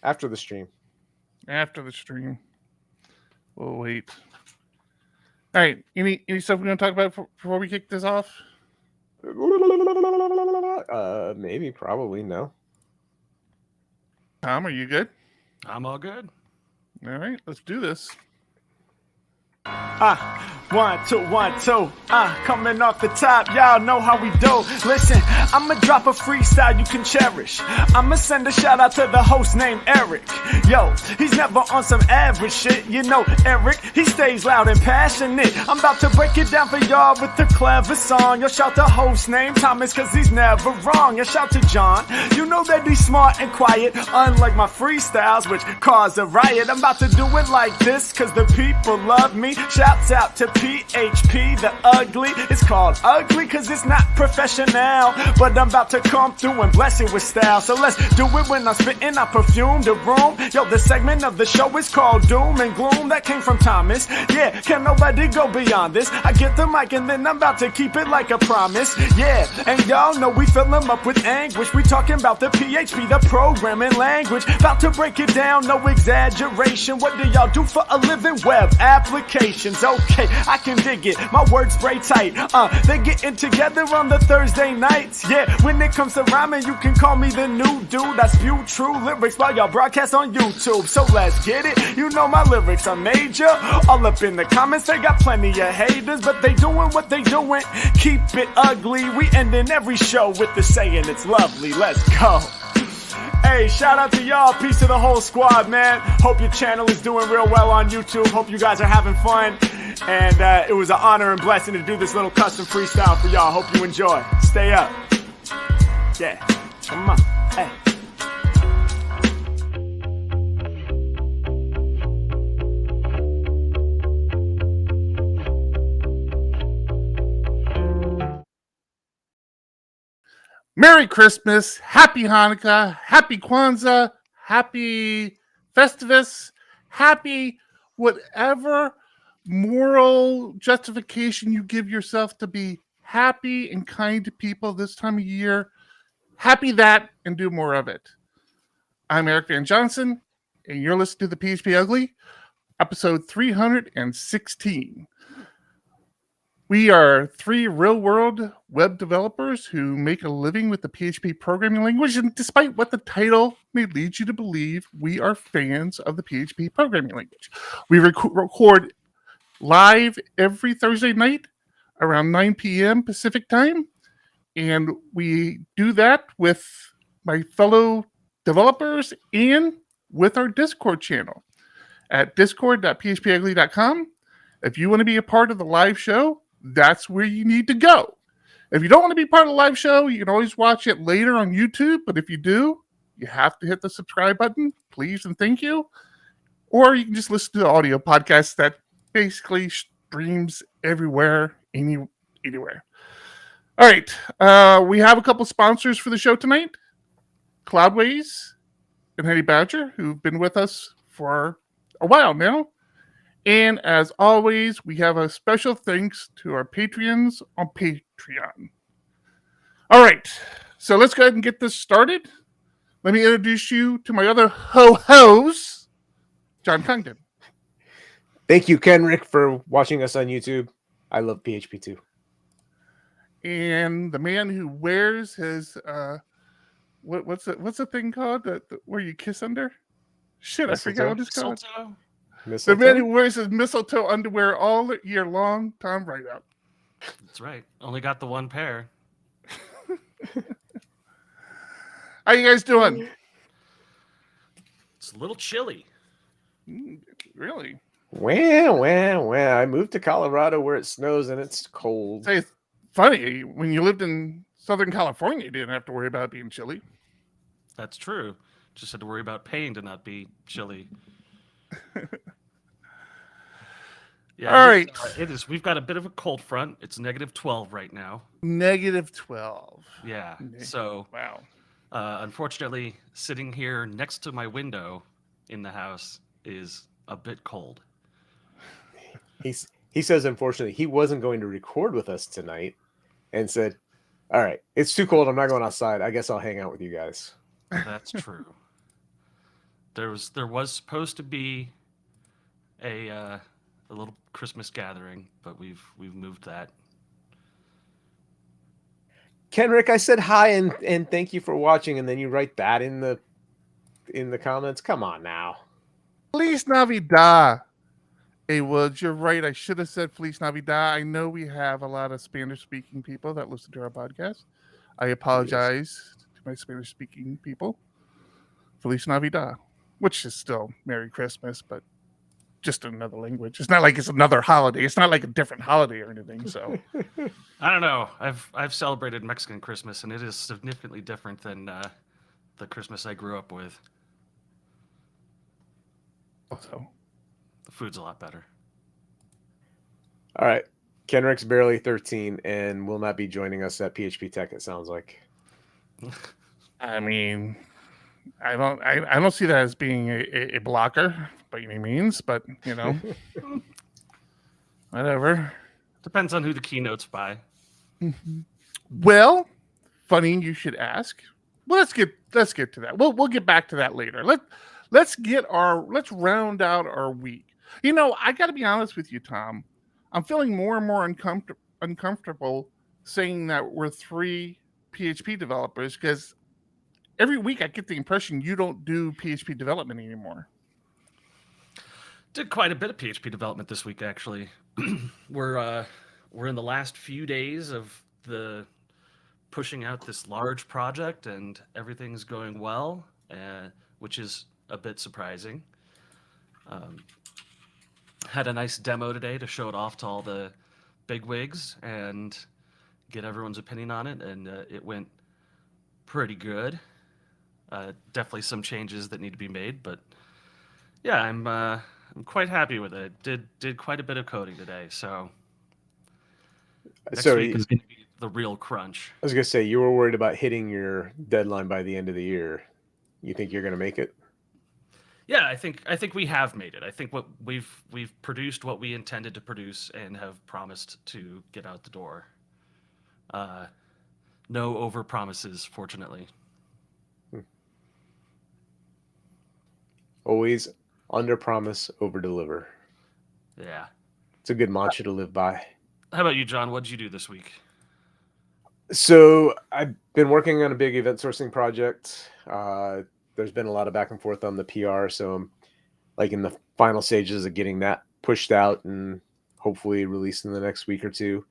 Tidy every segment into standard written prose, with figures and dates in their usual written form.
After the stream. After the stream. We'll wait. All right. Any stuff we're going to talk about before we kick this off? Maybe, probably, no. Tom, are you good? I'm all good. All right. Let's do this. 1, 2, 1, 2. Coming off the top, y'all know how we do. Listen, I'ma drop a freestyle you can cherish. I'ma send a shout out to the host named Eric. Yo, he's never on some average shit. You know, Eric, he stays loud and passionate. I'm about to break it down for y'all with a clever song. Yo, shout the host named Thomas, cause he's never wrong. Yo, shout to John. You know that he's smart and quiet, unlike my freestyles, which cause a riot. I'm about to do it like this, cause the people love me. Shouts out to PHP, the ugly. It's called ugly cause it's not professional, but I'm about to come through and bless it with style. So let's do it when I'm spitting, I perfume the room. Yo, the segment of the show is called Doom and Gloom. That came from Thomas. Yeah, can nobody go beyond this? I get the mic and then I'm about to keep it like a promise. Yeah, and y'all know we fill them up with anguish. We talking about the PHP, the programming language. About to break it down, no exaggeration. What do y'all do for a living? Web applications. Okay, I can dig it. My words spray tight. They getting together on the Thursday nights. Yeah, when it comes to rhyming, you can call me the new dude. I spew true lyrics while y'all broadcast on YouTube. So let's get it. You know my lyrics are major. All up in the comments, they got plenty of haters, but they doing what they doing. Keep it ugly. We ending every show with the saying it's lovely. Let's go. Hey, shout out to y'all. Peace to the whole squad, man. Hope your channel is doing real well on YouTube. Hope you guys are having fun. And it was an honor and blessing to do this little custom freestyle for y'all. Hope you enjoy. Stay up. Yeah. Come on. Hey. Merry Christmas, Happy Hanukkah, Happy Kwanzaa, Happy Festivus, Happy whatever moral justification you give yourself to be happy and kind to people this time of year. Happy that and do more of it. I'm Eric Van Johnson, and you're listening to the PHP Ugly, episode 316. We are three real-world web developers who make a living with the PHP programming language, and despite what the title may lead you to believe, we are fans of the PHP programming language. We record live every Thursday night around 9 p.m. Pacific time, and we do that with my fellow developers and with our Discord channel at discord.phpugly.com. If you want to be a part of the live show, that's where you need to go. If you don't want to be part of the live show, you can always watch it later on YouTube. But if you do, you have to hit the subscribe button, please and thank you. Or you can just listen to the audio podcast that basically streams everywhere, anywhere. All right. We have a couple sponsors for the show tonight. Cloudways and Honey Badger, who've been with us for a while now. And as always, we have a special thanks to our Patreons on Patreon. All right, so let's go ahead and get this started. Let me introduce you to my other ho-hos, John Congdon. Thank you, Kenrick, for watching us on YouTube. I love PHP too. And the man who wears his, what's the thing called where you kiss under? Shit, Mistletoe? I forgot what it's called. Mistletoe? The man who wears his mistletoe underwear all year long, Tom Rideout. That's right. Only got the one pair. How you guys doing? It's a little chilly. Really? Well. I moved to Colorado where it snows and it's cold. Say, it's funny, when you lived in Southern California, you didn't have to worry about being chilly. That's true. Just had to worry about paying to not be chilly. Yeah, all right. It is. We've got a bit of a cold front. It's -12 right now. -12. Yeah. So, wow. Unfortunately, sitting here next to my window in the house is a bit cold. He says, unfortunately, he wasn't going to record with us tonight and said, all right, it's too cold. I'm not going outside. I guess I'll hang out with you guys. That's true. There was supposed to be a little Christmas gathering, but we've moved that. Kenrick, I said hi and thank you for watching, and then you write that in the comments. Come on now. Feliz Navidad. Hey, Woods, you're right. I should have said Feliz Navidad. I know we have a lot of Spanish-speaking people that listen to our podcast. I apologize to my Spanish-speaking people. Feliz Navidad, which is still Merry Christmas, but just in another language. It's not like it's another holiday. It's not like a different holiday or anything. So I don't know. I've celebrated Mexican Christmas, and it is significantly different than the Christmas I grew up with. also, The food's a lot better. All right. Kenrick's barely 13 and will not be joining us at PHP Tech, it sounds like. I mean, I don't see that as being a blocker by any means, but you know, whatever. Depends on who the keynote's by. Well, funny you should ask. Well, let's get to that. We'll get back to that later. Let's round out our week. You know, I got to be honest with you, Tom. I'm feeling more and more uncomfortable saying that we're 3 PHP developers because every week I get the impression you don't do PHP development anymore. Did quite a bit of PHP development this week, actually. We're in the last few days of the pushing out this large project, and everything's going well, which is a bit surprising. Had a nice demo today to show it off to all the bigwigs and get everyone's opinion on it, and it went pretty good. Definitely some changes that need to be made, but yeah, I'm quite happy with it. Did quite a bit of coding today, so next week is going to be the real crunch. I was going to say, you were worried about hitting your deadline by the end of the year. You think you're going to make it? Yeah, I think we have made it. I think what we've produced what we intended to produce and have promised to get out the door. No over promises, fortunately. Always under promise, over deliver. Yeah. It's a good mantra to live by. How about you, John? What did you do this week? So I've been working on a big event sourcing project. There's been a lot of back and forth on the PR, so I'm like in the final stages of getting that pushed out and hopefully released in the next week or two.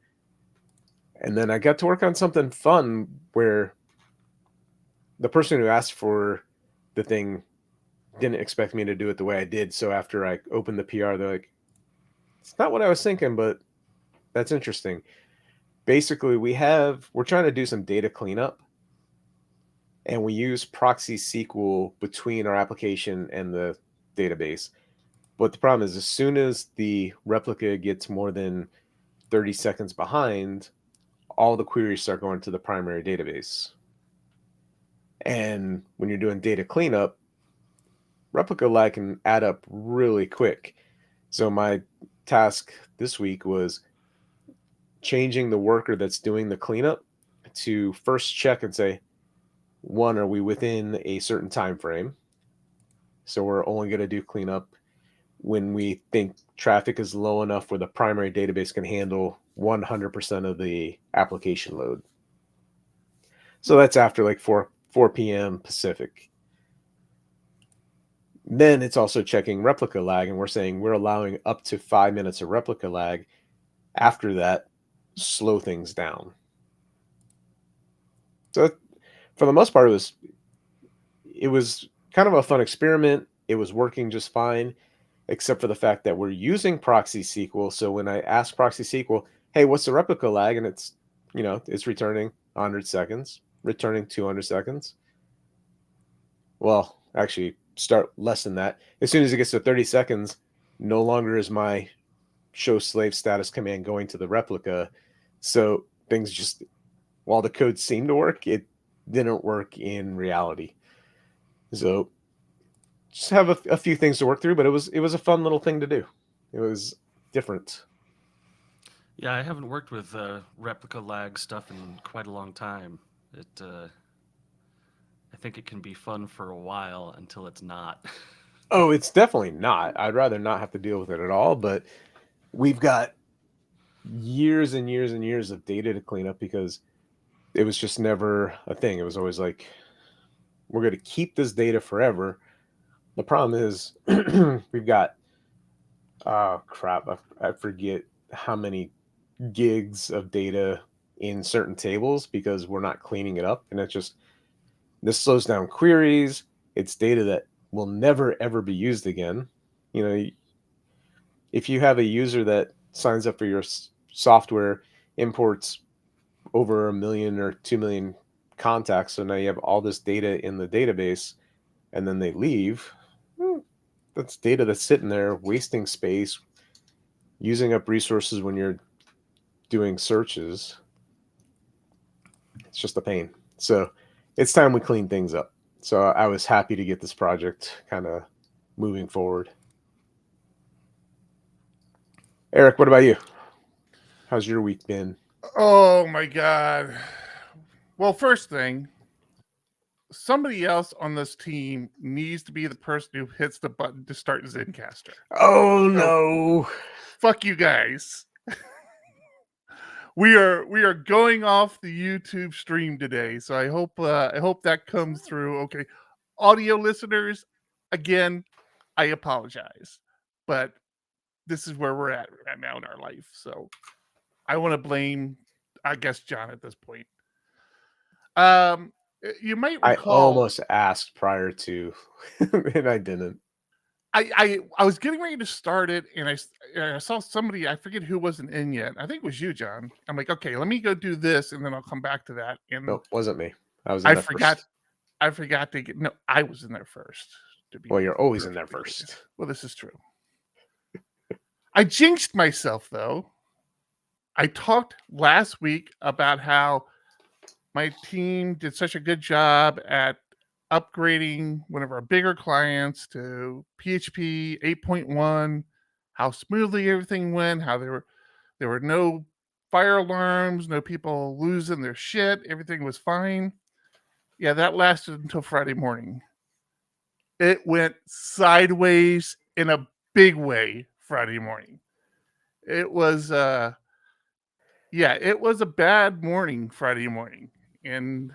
And then I got to work on something fun where the person who asked for the thing didn't expect me to do it the way I did. So after I opened the PR, they're like, it's not what I was thinking, but that's interesting. Basically, we're trying to do some data cleanup, and we use proxy SQL between our application and the database. But the problem is, as soon as the replica gets more than 30 seconds behind, all the queries start going to the primary database. And when you're doing data cleanup, replica lag can add up really quick. So my task this week was changing the worker that's doing the cleanup to first check and say, one, are we within a certain time frame? So we're only going to do cleanup when we think traffic is low enough where the primary database can handle 100% of the application load. So that's after like 4 p.m. Pacific. Then it's also checking replica lag, and we're saying we're allowing up to 5 minutes of replica lag. After that, slow things down. So for the most part, it was kind of a fun experiment. It was working just fine, except for the fact that we're using proxy SQL. So when I ask proxy SQL, hey, what's the replica lag? And it's returning 100 seconds, returning 200 seconds. Well, actually, start less than that. As soon as it gets to 30 seconds, no longer is my show slave status command going to the replica. So things just, while the code seemed to work, it didn't work in reality. So just have a few things to work through, but it was a fun little thing to do. It was different. Yeah, I haven't worked with replica lag stuff in quite a long time. It I think it can be fun for a while until it's not. Oh, it's definitely not. I'd rather not have to deal with it at all, but we've got years and years and years of data to clean up because it was just never a thing. It was always like, we're going to keep this data forever. The problem is we've got, crap, I forget how many gigs of data in certain tables because we're not cleaning it up. And this slows down queries. It's data that will never, ever be used again. You know, if you have a user that signs up for your software, imports over 1 million or 2 million contacts, so now you have all this data in the database, and then they leave, that's data that's sitting there wasting space, using up resources when you're doing searches. It's just a pain. So it's time we clean things up. So I was happy to get this project kind of moving forward. Eric, what about you? How's your week been? Oh my God. Well, first thing, somebody else on this team needs to be the person who hits the button to start Zencaster. Oh no. Fuck you guys. We are going off the YouTube stream today, so I hope that comes through. Okay, audio listeners, again, I apologize, but this is where we're at right now in our life. So I want to blame, I guess, John at this point. You might recall, I almost asked prior to, and I didn't. I was getting ready to start it, and I saw somebody, I forget who wasn't in yet. I think it was you, John. I'm like, okay, let me go do this, and then I'll come back to that. And No, wasn't me. I was in there first. I forgot to get. No, I was in there first. Well, you're always in there first. Well, this is true. I jinxed myself, though. I talked last week about how my team did such a good job at upgrading one of our bigger clients to PHP 8.1, how smoothly everything went, how there were no fire alarms, no people losing their shit, everything was fine. Yeah, that lasted until Friday morning. It went sideways in a big way Friday morning. It was it was a bad morning Friday morning, and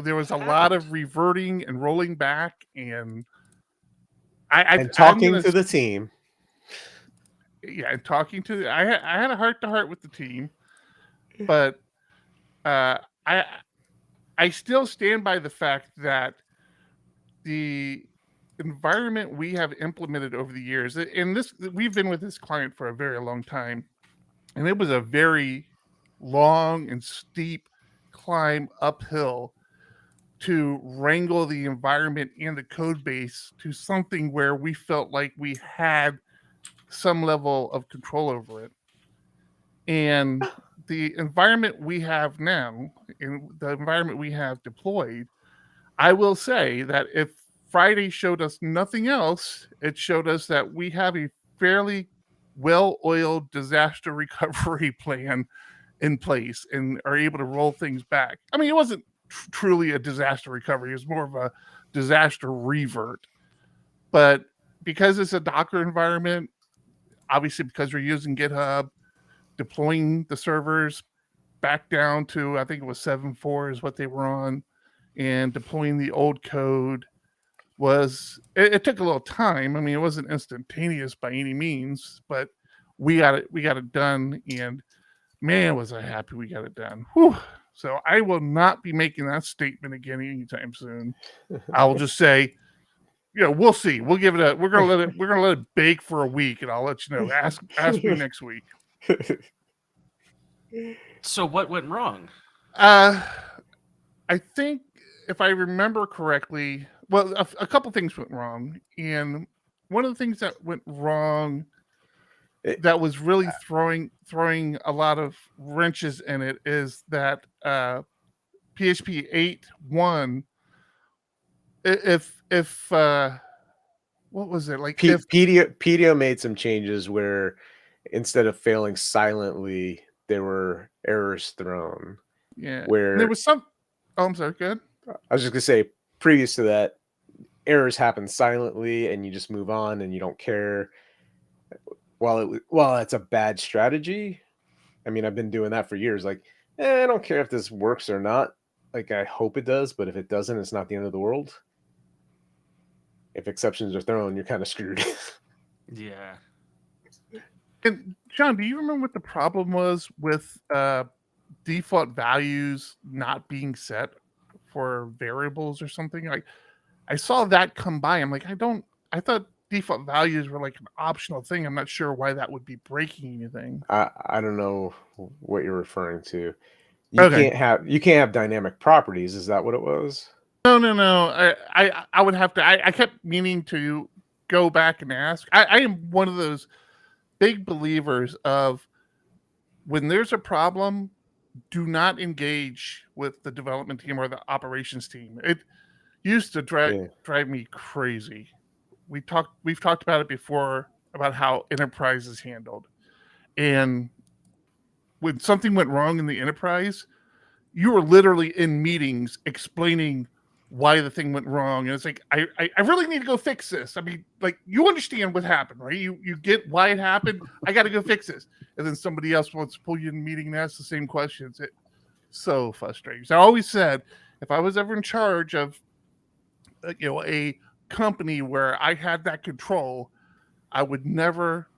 there was a lot of reverting and rolling back, and talking to the team. Yeah, and talking to I had a heart to heart with the team, but I still stand by the fact that the environment we have implemented over the years, and we've been with this client for a very long time, and it was a very long and steep climb uphill to wrangle the environment and the code base to something where we felt like we had some level of control over it. And the environment we have now, and the environment we have deployed, I will say that if Friday showed us nothing else, it showed us that we have a fairly well-oiled disaster recovery plan in place and are able to roll things back. I mean, it wasn't truly a disaster recovery. It was more of a disaster revert. But because it's a Docker environment, obviously because we're using GitHub, deploying the servers back down to, I think it was 7.4 is what they were on, and deploying the old code it took a little time. I mean, it wasn't instantaneous by any means, but we got it done, and man, was I happy we got it done. Whew. So I will not be making that statement again anytime soon. I will just say, we'll see. We'll give it we're gonna let it bake for a week, and I'll let you know. Ask me next week. So what went wrong? I think if I remember correctly, well, a couple things went wrong, and one of the things that went wrong that was really throwing a lot of wrenches in it is that PHP 8.1, if what was it like? PDO made some changes where instead of failing silently, there were errors thrown. Yeah, where there was some. Oh, I'm sorry. Good. I was just gonna say previous to that, errors happen silently and you just move on and you don't care. While it's a bad strategy, I mean, I've been doing that for years. Like, I don't care if this works or not. Like, I hope it does, but if it doesn't, it's not the end of the world. If exceptions are thrown, you're kind of screwed. Yeah. And John, do you remember what the problem was with default values not being set for variables or something? Like, I saw that come by. I'm like, I thought default values were like an optional thing. I'm not sure why that would be breaking anything. I don't know what you're referring to. Okay. You can't have dynamic properties. Is that what it was? No. I would have to. I kept meaning to go back and ask. I am one of those big believers of when there's a problem, do not engage with the development team or the operations team. It used to drive me crazy. We've talked about it before about how enterprise is handled, and when something went wrong in the enterprise, you were literally in meetings explaining why the thing went wrong, and it's like I really need to go fix this. I mean, like, you understand what happened, right? You get why it happened. I got to go fix this, and then somebody else wants to pull you in the meeting and ask the same questions. It's so frustrating. So I always said, if I was ever in charge of a company where I had that control, I would never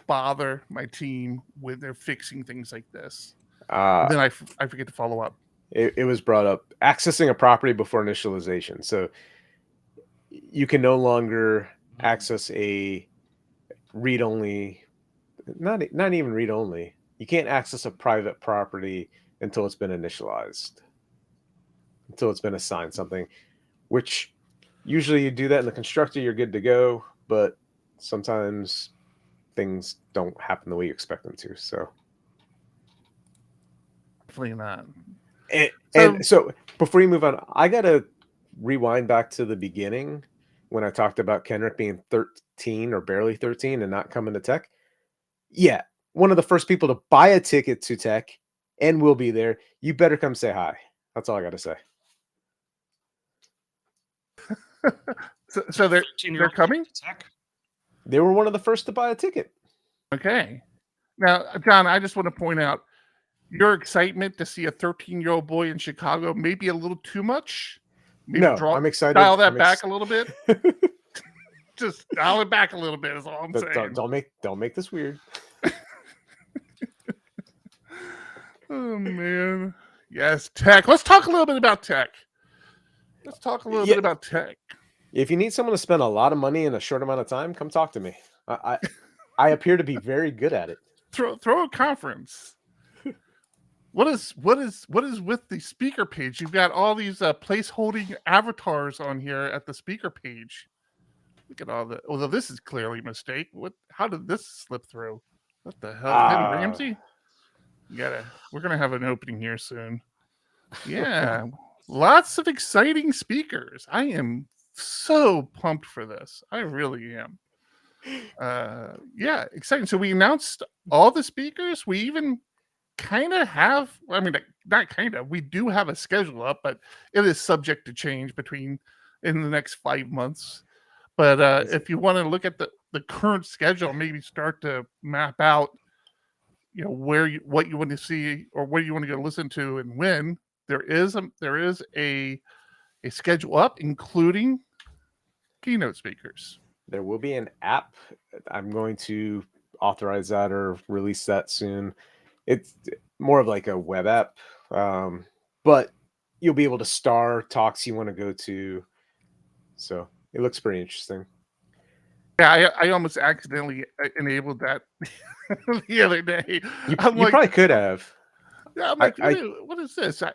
bother my team with their fixing things like this. Then I forget to follow up. It was brought up, accessing a property before initialization. So you can no longer access a read-only, not even read-only. You can't access a private property until it's been initialized, until it's been assigned something, which usually you do that in the constructor, you're good to go, but sometimes things don't happen the way you expect them to. So definitely not. And so before you move on, I got to rewind back to the beginning when I talked about Kenrick being 13 or barely 13 and not coming to tech. Yeah, one of the first people to buy a ticket to tech and will be there. You better come say hi. That's all I got to say. So they're coming? They were one of the first to buy a ticket. Okay. Now, John, I just want to point out, your excitement to see a 13-year-old boy in Chicago may be a little too much. Maybe I'm excited. Dial that back a little bit. Just dial it back a little bit is all I'm saying. Don't make this weird. Oh, man. Yes, tech. Let's talk a little bit about tech. Bit about tech. If you need someone to spend a lot of money in a short amount of time, come talk to me. I appear to be very good at it. Throw a conference. What is with the speaker page? You've got all these placeholding avatars on here at the speaker page. Look at all the. Although this is clearly a mistake. How did this slip through? What the hell, Hidden Ramsey? We're gonna have an opening here soon. Yeah, lots of exciting speakers. I am so pumped for this. I really am. Yeah, exciting. So we announced all the speakers. We even kind of have, I mean, not kind of, we do have a schedule up, but it is subject to change in the next 5 months. But if you want to look at the current schedule, maybe start to map out, what you want to see or what you want to go listen to and when, there is a schedule up, including keynote speakers. There will be an app. I'm going to authorize that or release that soon. It's more of like a web app, but you'll be able to star talks you want to go to. So it looks pretty interesting. Yeah, I almost accidentally enabled that the other day. You probably could have. I'm like, what is this? I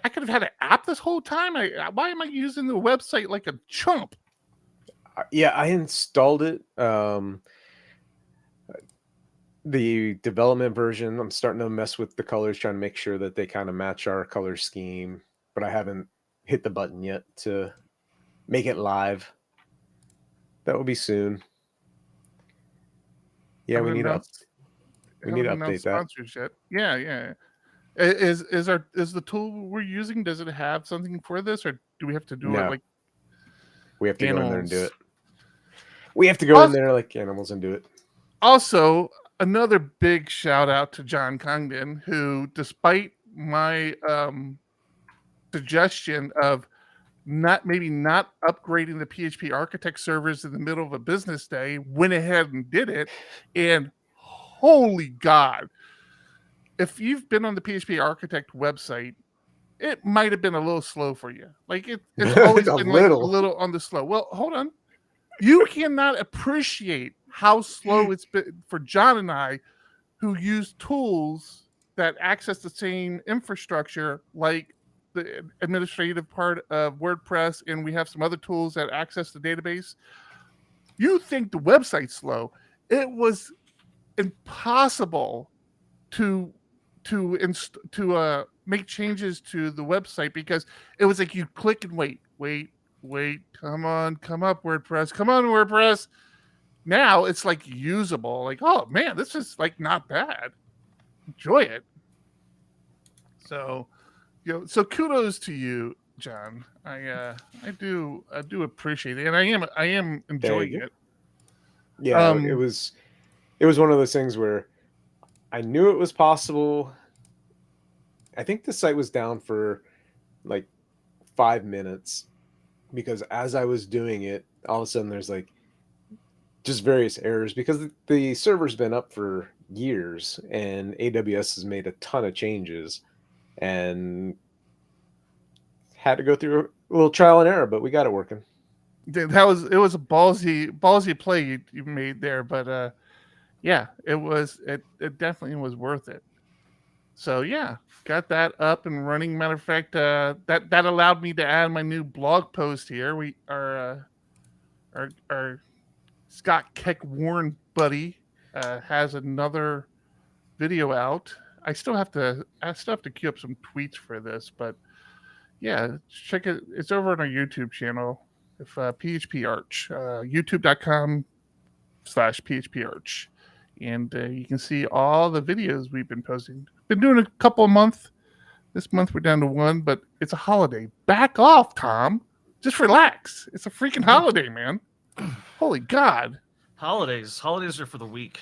could have had an app this whole time. Why am I using the website like a chump? Yeah, I installed it. The development version, I'm starting to mess with the colors, trying to make sure that they kind of match our color scheme, but I haven't hit the button yet to make it live. That will be soon. Yeah, we need to update that. Sponsors yet. Yeah. Is the tool we're using, does it have something for this, or do we have to do it like? We have to go in there and do Animals. it. We have to go in there like animals and do it. Also, another big shout out to John Congdon, who, despite my suggestion of not upgrading the PHP Architect servers in the middle of a business day, went ahead and did it. And holy God, if you've been on the PHP Architect website, it might have been a little slow for you. Like it's always been like a little on the slow. Well, hold on. You cannot appreciate how slow it's been for John and I, who use tools that access the same infrastructure, like the administrative part of WordPress, and we have some other tools that access the database. You think the website's slow. It was impossible to make changes to the website because it was like you click and wait, come up WordPress. Now it's like usable, like, oh man, this is like not bad. Enjoy it. So, so kudos to you, John. I do appreciate it, and I am enjoying it. Yeah, it was one of those things where I knew it was possible. I think the site was down for like 5 minutes because as I was doing it, all of a sudden there's like just various errors because the server's been up for years and AWS has made a ton of changes and had to go through a little trial and error, but we got it working. It was a ballsy play you made there, but yeah, it definitely was worth it. So yeah, got that up and running. Matter of fact, that allowed me to add my new blog post here. We our Scott Keck Warren buddy has another video out. I still have to queue up some tweets for this, but yeah, check it. It's over on our YouTube channel. If PHP Arch, youtube.com/PHP Arch. And you can see all the videos we've been posting. Been doing a couple a month. This month we're down to one, but it's a holiday. Back off, Tom. Just relax. It's a freaking holiday, man. Holy God. Holidays are for the weak.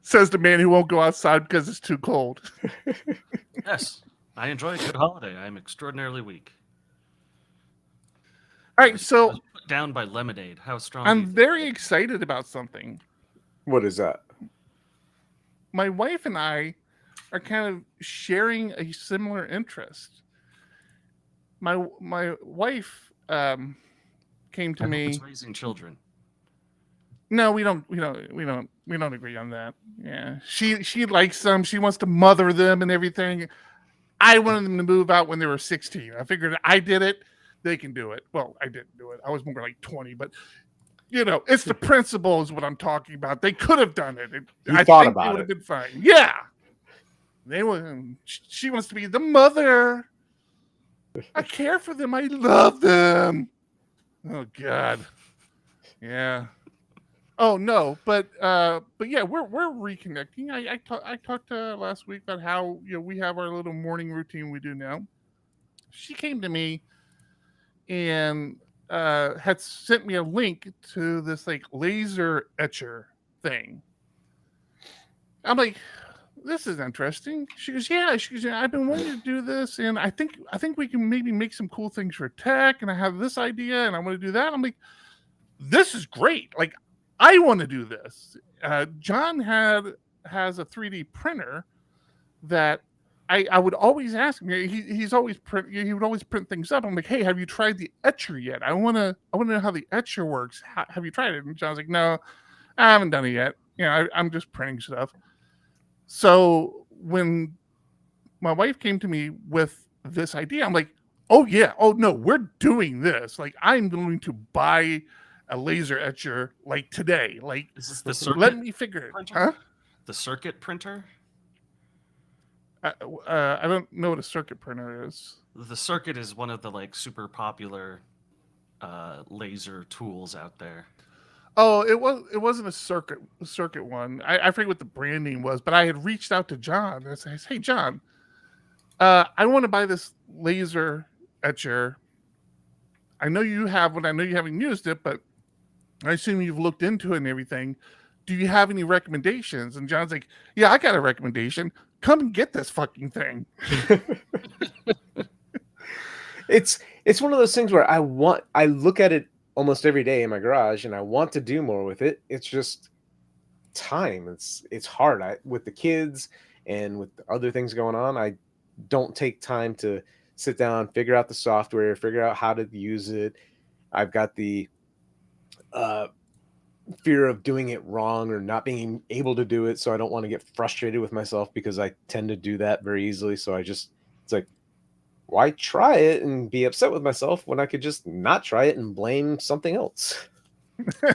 Says the man who won't go outside because it's too cold. Yes, I enjoy a good holiday. I'm extraordinarily weak. All right, so I was put down by lemonade. How strong? I'm very excited about something. What is that? My wife and I are kind of sharing a similar interest. My wife came to me. It's raising children. No, we don't agree on that. Yeah, she likes them. She wants to mother them and everything. I wanted them to move out when they were 16. I figured I did it. They can do it. Well, I didn't do it. I was more like 20, but it's the principle is what I'm talking about. They could have done it. I think it would have been fine. Yeah. She wants to be the mother. I care for them. I love them. Oh God. Yeah. Oh no, but yeah, we're reconnecting. I talked last week about how we have our little morning routine we do now. She came to me and had sent me a link to this like laser etcher thing. I'm like, this is interesting. She goes, yeah. She goes, I've been wanting to do this, and I think we can maybe make some cool things for tech. And I have this idea, and I want to do that. I'm like, this is great. Like, I want to do this. John has a 3D printer that I would always ask him. He would always print things up. I'm like, hey, have you tried the etcher yet? I want to know how the etcher works. Have you tried it? And John's like, no, I haven't done it yet. I'm just printing stuff. So when my wife came to me with this idea, I'm like, oh yeah, oh no, we're doing this. Like, I'm going to buy a laser etcher like today. Like, is this the circuit? Let me figure it. Printer? Huh? The circuit printer? I don't know what a circuit printer is. The circuit is one of the like super popular laser tools out there. Oh, it wasn't a circuit one. I forget what the brand name was, but I had reached out to John and said, hey John, I want to buy this laser etcher. I know you have one. I know you haven't used it, but I assume you've looked into it and everything. Do you have any recommendations? And John's like, yeah, I got a recommendation. Come and get this fucking thing. It's one of those things where I look at it almost every day in my garage and I want to do more with it. It's just time. It's hard. With the kids and with other things going on, I don't take time to sit down, figure out the software, figure out how to use it. I've got the fear of doing it wrong or not being able to do it, so I don't want to get frustrated with myself because I tend to do that very easily. So it's like, why try it and be upset with myself when I could just not try it and blame something else?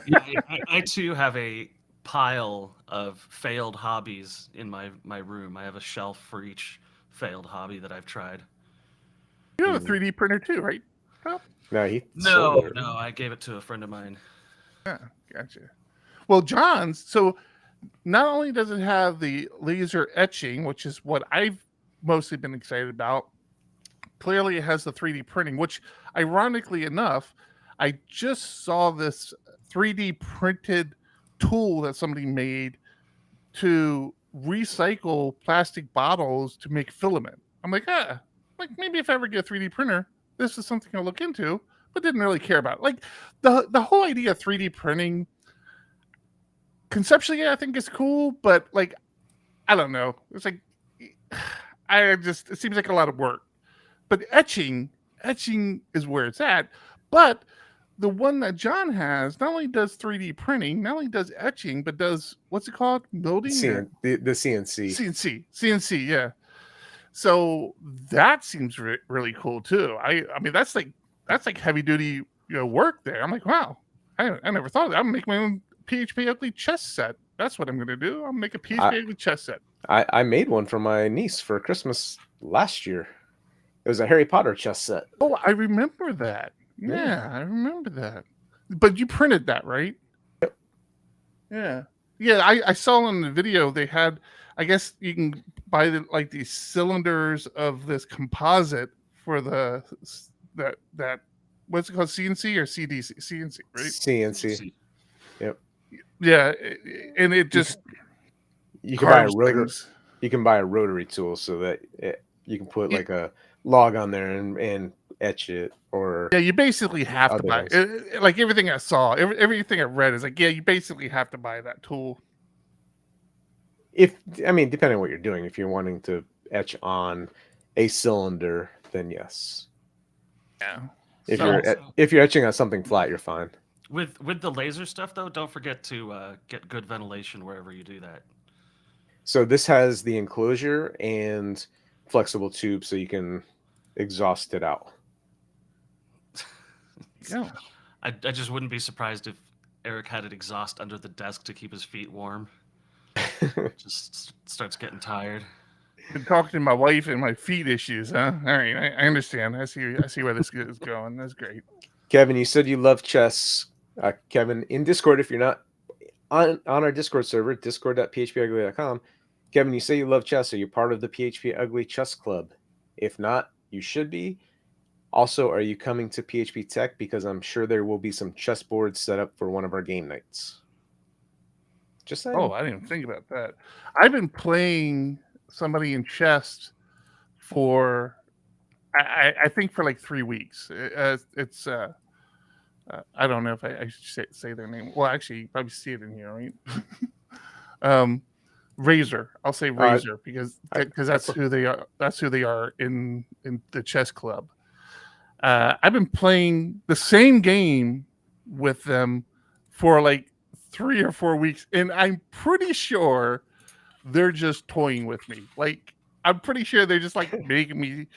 Yeah, I too have a pile of failed hobbies in my room. I have a shelf for each failed hobby that I've tried. You have a 3D printer too, right? Oh, No, I gave it to a friend of mine. yeah, gotcha. Well, John's, so not only does it have the laser etching, which is what I've mostly been excited about, clearly it has the 3D printing, which ironically enough, I just saw this 3D printed tool that somebody made to recycle plastic bottles to make filament. I'm like, maybe if I ever get a 3D printer, this is something I'll look into, but didn't really care about it. Like the whole idea of 3D printing, conceptually, I think is cool, but like, I don't know. It's like, it seems like a lot of work. But etching is where it's at. But the one that John has not only does 3D printing, not only does etching, but does, what's it called? Molding? The CNC. CNC, yeah. So that seems really cool too. I mean, that's like heavy duty, work there. I'm like, wow, I never thought of that. I'm gonna make my own PHP Ugly chess set. That's what I'm gonna do. I'm make a PHP Ugly chess set. I made one for my niece for Christmas last year. It was a Harry Potter chess set. Oh, I remember that. Yeah, I remember that. But you printed that, right? Yep. Yeah. Yeah, I saw in the video they had, I guess you can buy these cylinders of this composite for that what's it called, CNC or CDC? CNC, right? CNC. Yep. Yeah, and it just you can buy a rotor. You can buy a rotary tool so that you can put like a log on there and etch it. Or yeah, you basically have to buy it. Like everything I saw, everything I read is like, yeah, you basically have to buy that tool. Depending on what you're doing, if you're wanting to etch on a cylinder, then yes. Yeah. If you're etching on something flat, you're fine. With the laser stuff though, don't forget to get good ventilation wherever you do that. So this has the enclosure and flexible tube, so you can exhaust it out. Yeah. I just wouldn't be surprised if Eric had it exhaust under the desk to keep his feet warm. Just starts getting tired. Been talking to my wife and my feet issues, huh? All right, I understand. I see where this is going. That's great. Kevin, you said you love chess. Kevin, in Discord, if you're not on our Discord server, discord.phpugly.com, Kevin, you say you love chess. Are you part of the PHP Ugly Chess Club? If not, you should be. Also, are you coming to PHP Tech? Because I'm sure there will be some chessboards set up for one of our game nights. Just saying. Oh, I didn't even think about that. I've been playing somebody in chess for, I think for like 3 weeks. It's I don't know if I should say their name. Well, actually, you probably see it in here, right? Razor. I'll say Razor because that's who they are. That's who they are in the chess club. I've been playing the same game with them for like 3 or 4 weeks, and I'm pretty sure they're just toying with me. Like, I'm pretty sure they're just like making me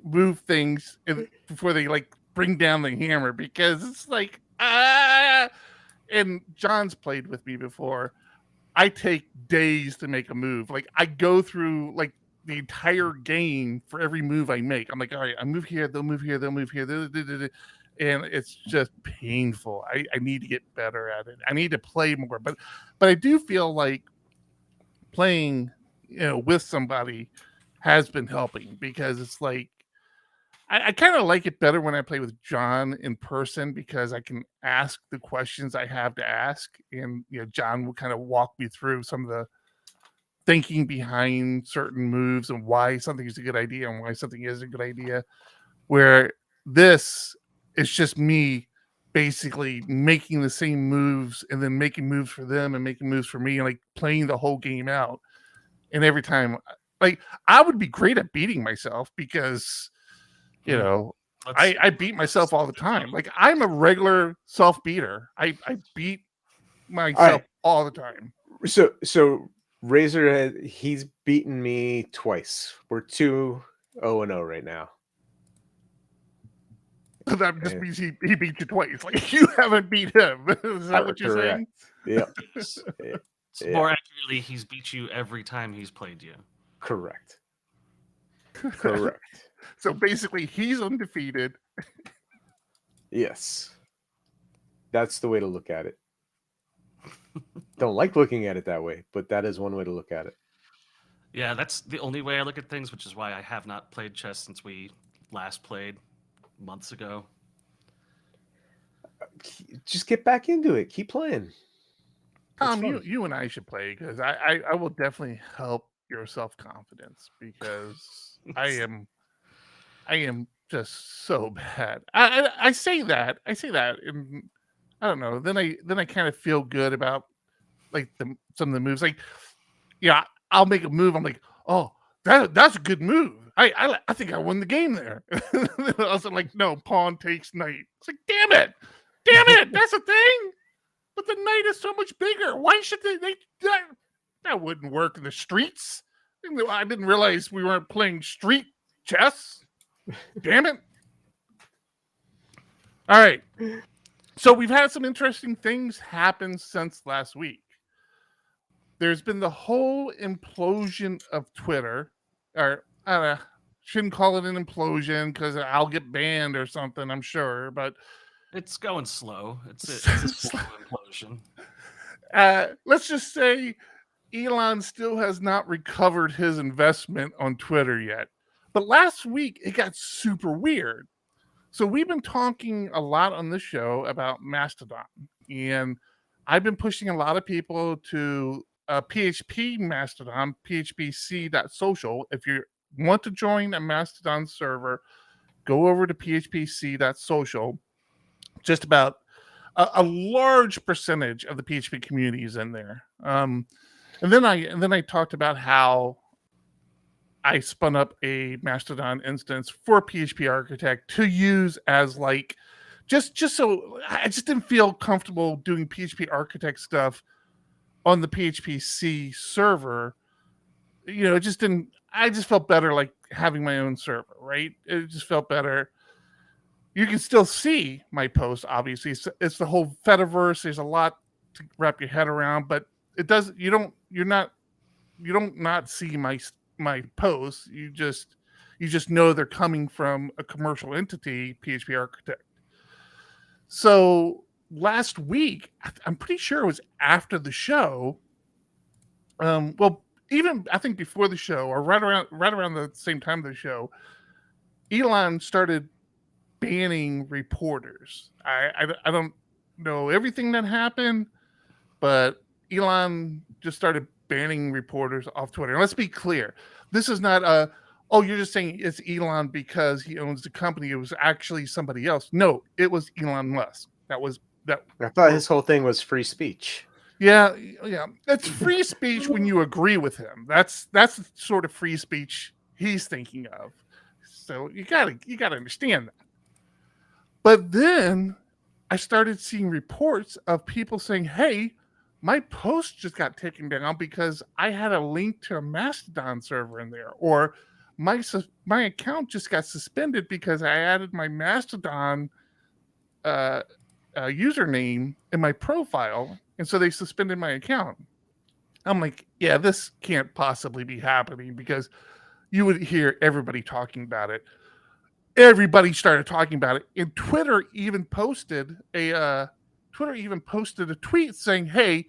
move things before they like bring down the hammer, because it's like, and John's played with me before. I take days to make a move. Like, I go through like the entire game for every move I make. I'm like, all right, I move here, they'll move here, they'll move here. And it's just painful. I need to get better at it. I need to play more. But I do feel like playing, with somebody has been helping, because it's like, I kind of like it better when I play with John in person because I can ask the questions I have to ask, and John will kind of walk me through some of the thinking behind certain moves and why something is a good idea and why something is a good idea. Where this is just me basically making the same moves and then making moves for them and making moves for me and like playing the whole game out. And every time, like, I would be great at beating myself because I beat myself all the time. Like, I'm a regular self beater. I beat myself all the time. So Razor, he's beaten me twice. We're 2-0-0 right now. That just means he beat you twice. Like, you haven't beat him. Is that what you're saying? Yeah. More accurately, he's beat you every time he's played you. Correct. So basically, he's undefeated. Yes. That's the way to look at it. Don't like looking at it that way, but that is one way to look at it. Yeah, that's the only way I look at things, which is why I have not played chess since we last played months ago. Just get back into it. Keep playing. Tom, you and I should play because I will definitely help your self-confidence because I am just so bad. I say that and I don't know. Then I kind of feel good about like some of the moves. Like, I'll make a move. I'm like, oh, that's a good move. I think I won the game there. I was like, no, pawn takes knight. It's like, damn it, that's a thing. But the knight is so much bigger. Why should they that wouldn't work in the streets? I didn't realize we weren't playing street chess. Damn it. All right. So we've had some interesting things happen since last week. There's been the whole implosion of Twitter. Or I don't know, shouldn't call it an implosion because I'll get banned or something, I'm sure. But it's going slow. It's a slow implosion. Let's just say Elon still has not recovered his investment on Twitter yet. But last week, it got super weird. So we've been talking a lot on this show about Mastodon. And I've been pushing a lot of people to PHP Mastodon, phpc.social. If you want to join a Mastodon server, go over to phpc.social. Just about a large percentage of the PHP community is in there. And then I talked about how I spun up a Mastodon instance for PHP Architect to use as like just so I just didn't feel comfortable doing PHP Architect stuff on the PHPC server. It just didn't. I just felt better like having my own server, right? It just felt better. You can still see my posts, obviously. It's the whole Fediverse. There's a lot to wrap your head around, but it does. You don't not see my posts. You just know they're coming from a commercial entity, PHP Architect. So last week, I'm pretty sure it was after the show. Well, even I think before the show, or right around the same time of the show, Elon started banning reporters. I don't know everything that happened, but Elon just started banning reporters off Twitter. And let's be clear, this is not you're just saying it's Elon because he owns the company. It was actually somebody else. No, it was Elon Musk. I thought his whole thing was free speech. Yeah. It's free speech when you agree with him. That's the sort of free speech he's thinking of. So you gotta understand that. But then I started seeing reports of people saying, hey, my post just got taken down because I had a link to a Mastodon server in there. Or my account just got suspended because I added my Mastodon username in my profile. And so they suspended my account. I'm like, yeah, this can't possibly be happening because you would hear everybody talking about it. Everybody started talking about it. And Twitter even posted a tweet saying, hey,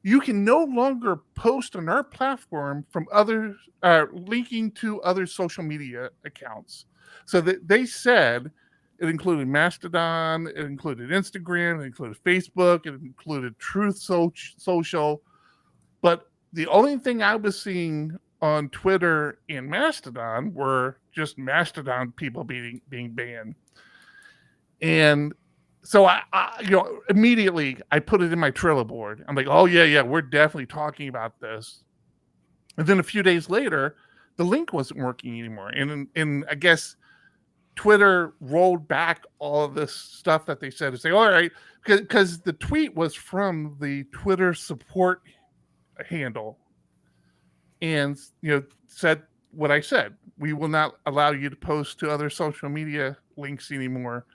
you can no longer post on our platform from other linking to other social media accounts. So they said it included Mastodon, it included Instagram, it included Facebook, it included Truth Social. But the only thing I was seeing on Twitter and Mastodon were just Mastodon people being banned. And so I immediately I put it in my Trello board. I'm like, oh yeah, we're definitely talking about this. And then a few days later, the link wasn't working anymore. And I guess Twitter rolled back all of this stuff that they said to say, all right, because the tweet was from the Twitter support handle, and said what I said. We will not allow you to post to other social media links anymore.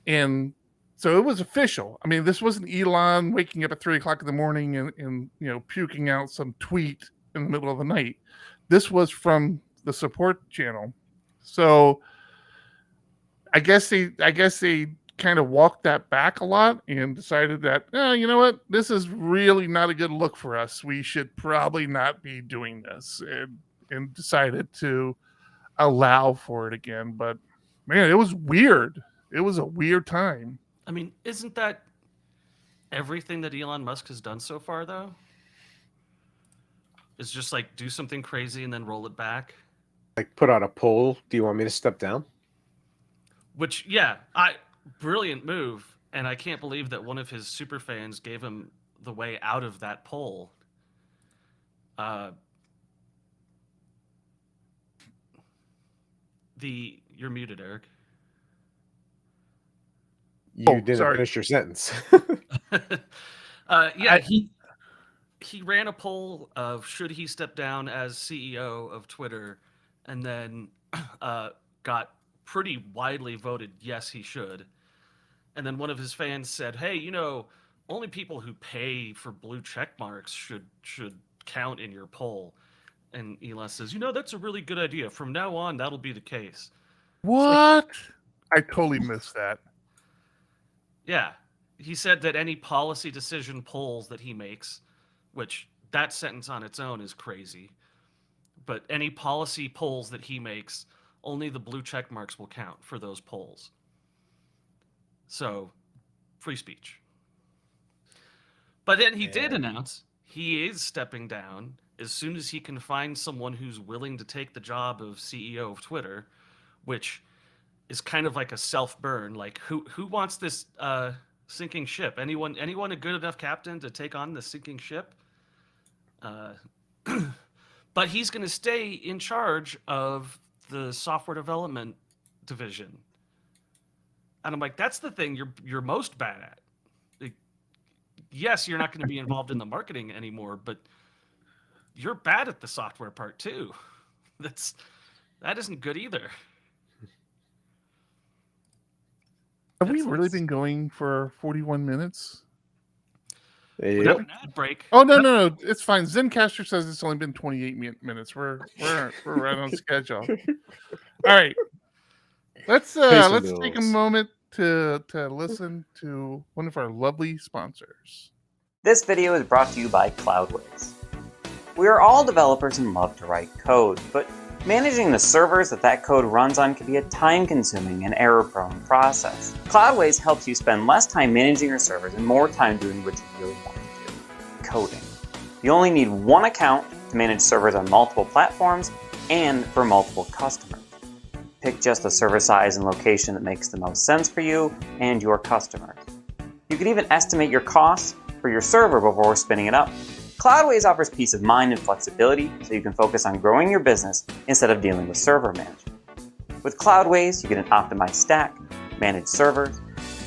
And so it was official. I mean, this wasn't Elon waking up at 3:00 in the morning and puking out some tweet in the middle of the night. This was from the support channel. So I guess they kind of walked that back a lot and decided that, you know what, this is really not a good look for us. We should probably not be doing this, and decided to allow for it again. But man, it was weird. It was a weird time. I mean, isn't that everything that Elon Musk has done so far, though? It's just like do something crazy and then roll it back. Like put out a poll. Do you want me to step down? Which, brilliant move. And I can't believe that one of his super fans gave him the way out of that poll. You're muted, Eric. You didn't finish your sentence. He ran a poll of should he step down as CEO of Twitter, and then got pretty widely voted yes, he should. And then one of his fans said, hey, only people who pay for blue check marks should count in your poll. And Elon says, that's a really good idea. From now on, that'll be the case. What? I totally missed that. Yeah. He said that any policy decision polls that he makes, which that sentence on its own is crazy, but any policy polls that he makes, only the blue check marks will count for those polls. So, free speech. But then he did announce he is stepping down as soon as he can find someone who's willing to take the job of CEO of Twitter, which is kind of like a self-burn. Like, who wants this sinking ship? Anyone a good enough captain to take on the sinking ship? But he's going to stay in charge of the software development division. And I'm like, that's the thing you're most bad at. Like, yes, you're not going to be involved in the marketing anymore, but you're bad at the software part too. That isn't good either. Have we really been going for 41 minutes? Yep. An ad break. Oh no, it's fine. Zencaster says it's only been 28 minutes. We're right on schedule. All right, let's take a moment to listen to one of our lovely sponsors. This video is brought to you by Cloudways. We are all developers and love to write code, but managing the servers that code runs on can be a time-consuming and error-prone process. Cloudways helps you spend less time managing your servers and more time doing what you really want to do, coding. You only need one account to manage servers on multiple platforms and for multiple customers. Pick just the server size and location that makes the most sense for you and your customers. You can even estimate your costs for your server before spinning it up. Cloudways offers peace of mind and flexibility so you can focus on growing your business instead of dealing with server management. With Cloudways, you get an optimized stack, managed servers,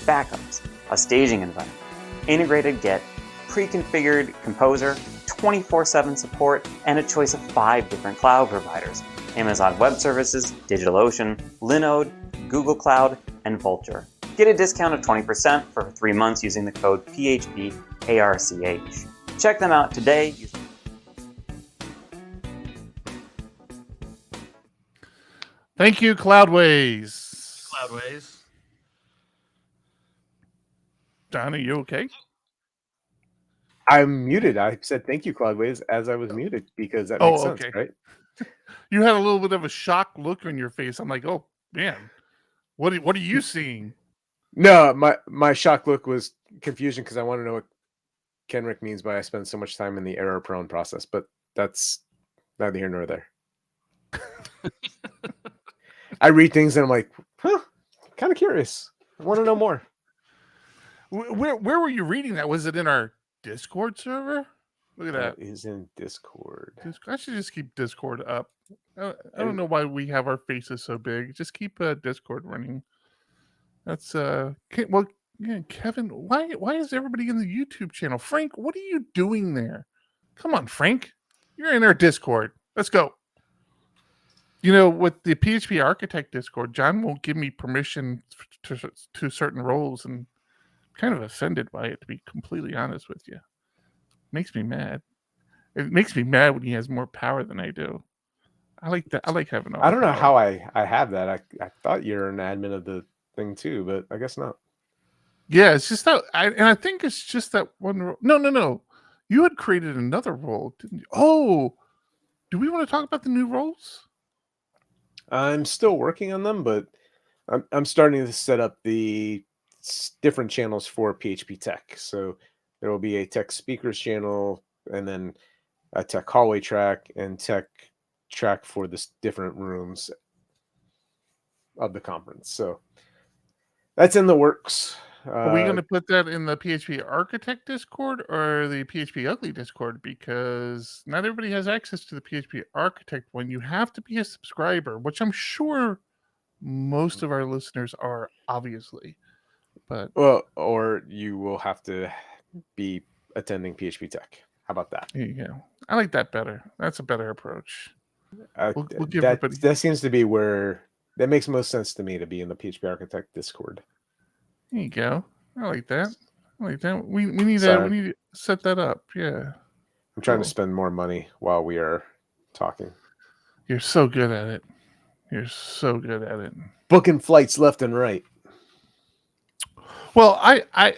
backups, a staging environment, integrated Git, pre-configured Composer, 24/7 support, and a choice of 5 different cloud providers: Amazon Web Services, DigitalOcean, Linode, Google Cloud, and Vultr. Get a discount of 20% for 3 months using the code PHP ARCH. Check them out today. Thank you, Cloudways. Cloudways. Don, are you okay? I'm muted. I said thank you, Cloudways, as I was muted because that makes sense, okay. right? You had a little bit of a shocked look on your face. I'm like, oh man, what are you seeing? No, my shock look was confusion because I want to know what Kenrick means by I spend so much time in the error prone process, but that's neither here nor there. I read things and I'm like, huh, kind of curious. I want to know more. Where were you reading that? Was it in our Discord server? Look at that. Is in Discord. I should just keep Discord up. I don't know why we have our faces so big. Just keep Discord running. That's well, yeah, Kevin. Why is everybody in the YouTube channel? Frank, what are you doing there? Come on, Frank. You're in our Discord. Let's go. You know, with the PHP Architect Discord, John won't give me permission to certain roles, and I'm kind of offended by it, to be completely honest with you. Makes me mad. It makes me mad when he has more power than I do. I like that. I like having all I don't know power. how I have that. I thought you're an admin of the thing too, but I guess not. Yeah, it's just that, I think it's just that one role. No. You had created another role, didn't you? Oh, do we want to talk about the new roles? I'm still working on them, but I'm starting to set up the different channels for PHP Tech. So there will be a tech speakers channel, and then a tech hallway track, and tech track for the different rooms of the conference. So that's in the works. Are we going to put that in the PHP Architect Discord or the PHP Ugly Discord? Because not everybody has access to the PHP Architect one. You have to be a subscriber, which I'm sure most of our listeners are, obviously. But well, or you will have to be attending PHP Tech. How about that? There you go. I like that better. That's a better approach. We'll give that, everybody... that seems to be where that makes most sense to me, to be in the PHP Architect Discord. There you go. I like that. We need to set that up. Yeah. I'm trying to spend more money while we are talking. You're so good at it. You're so good at it. Booking flights left and right. Well, I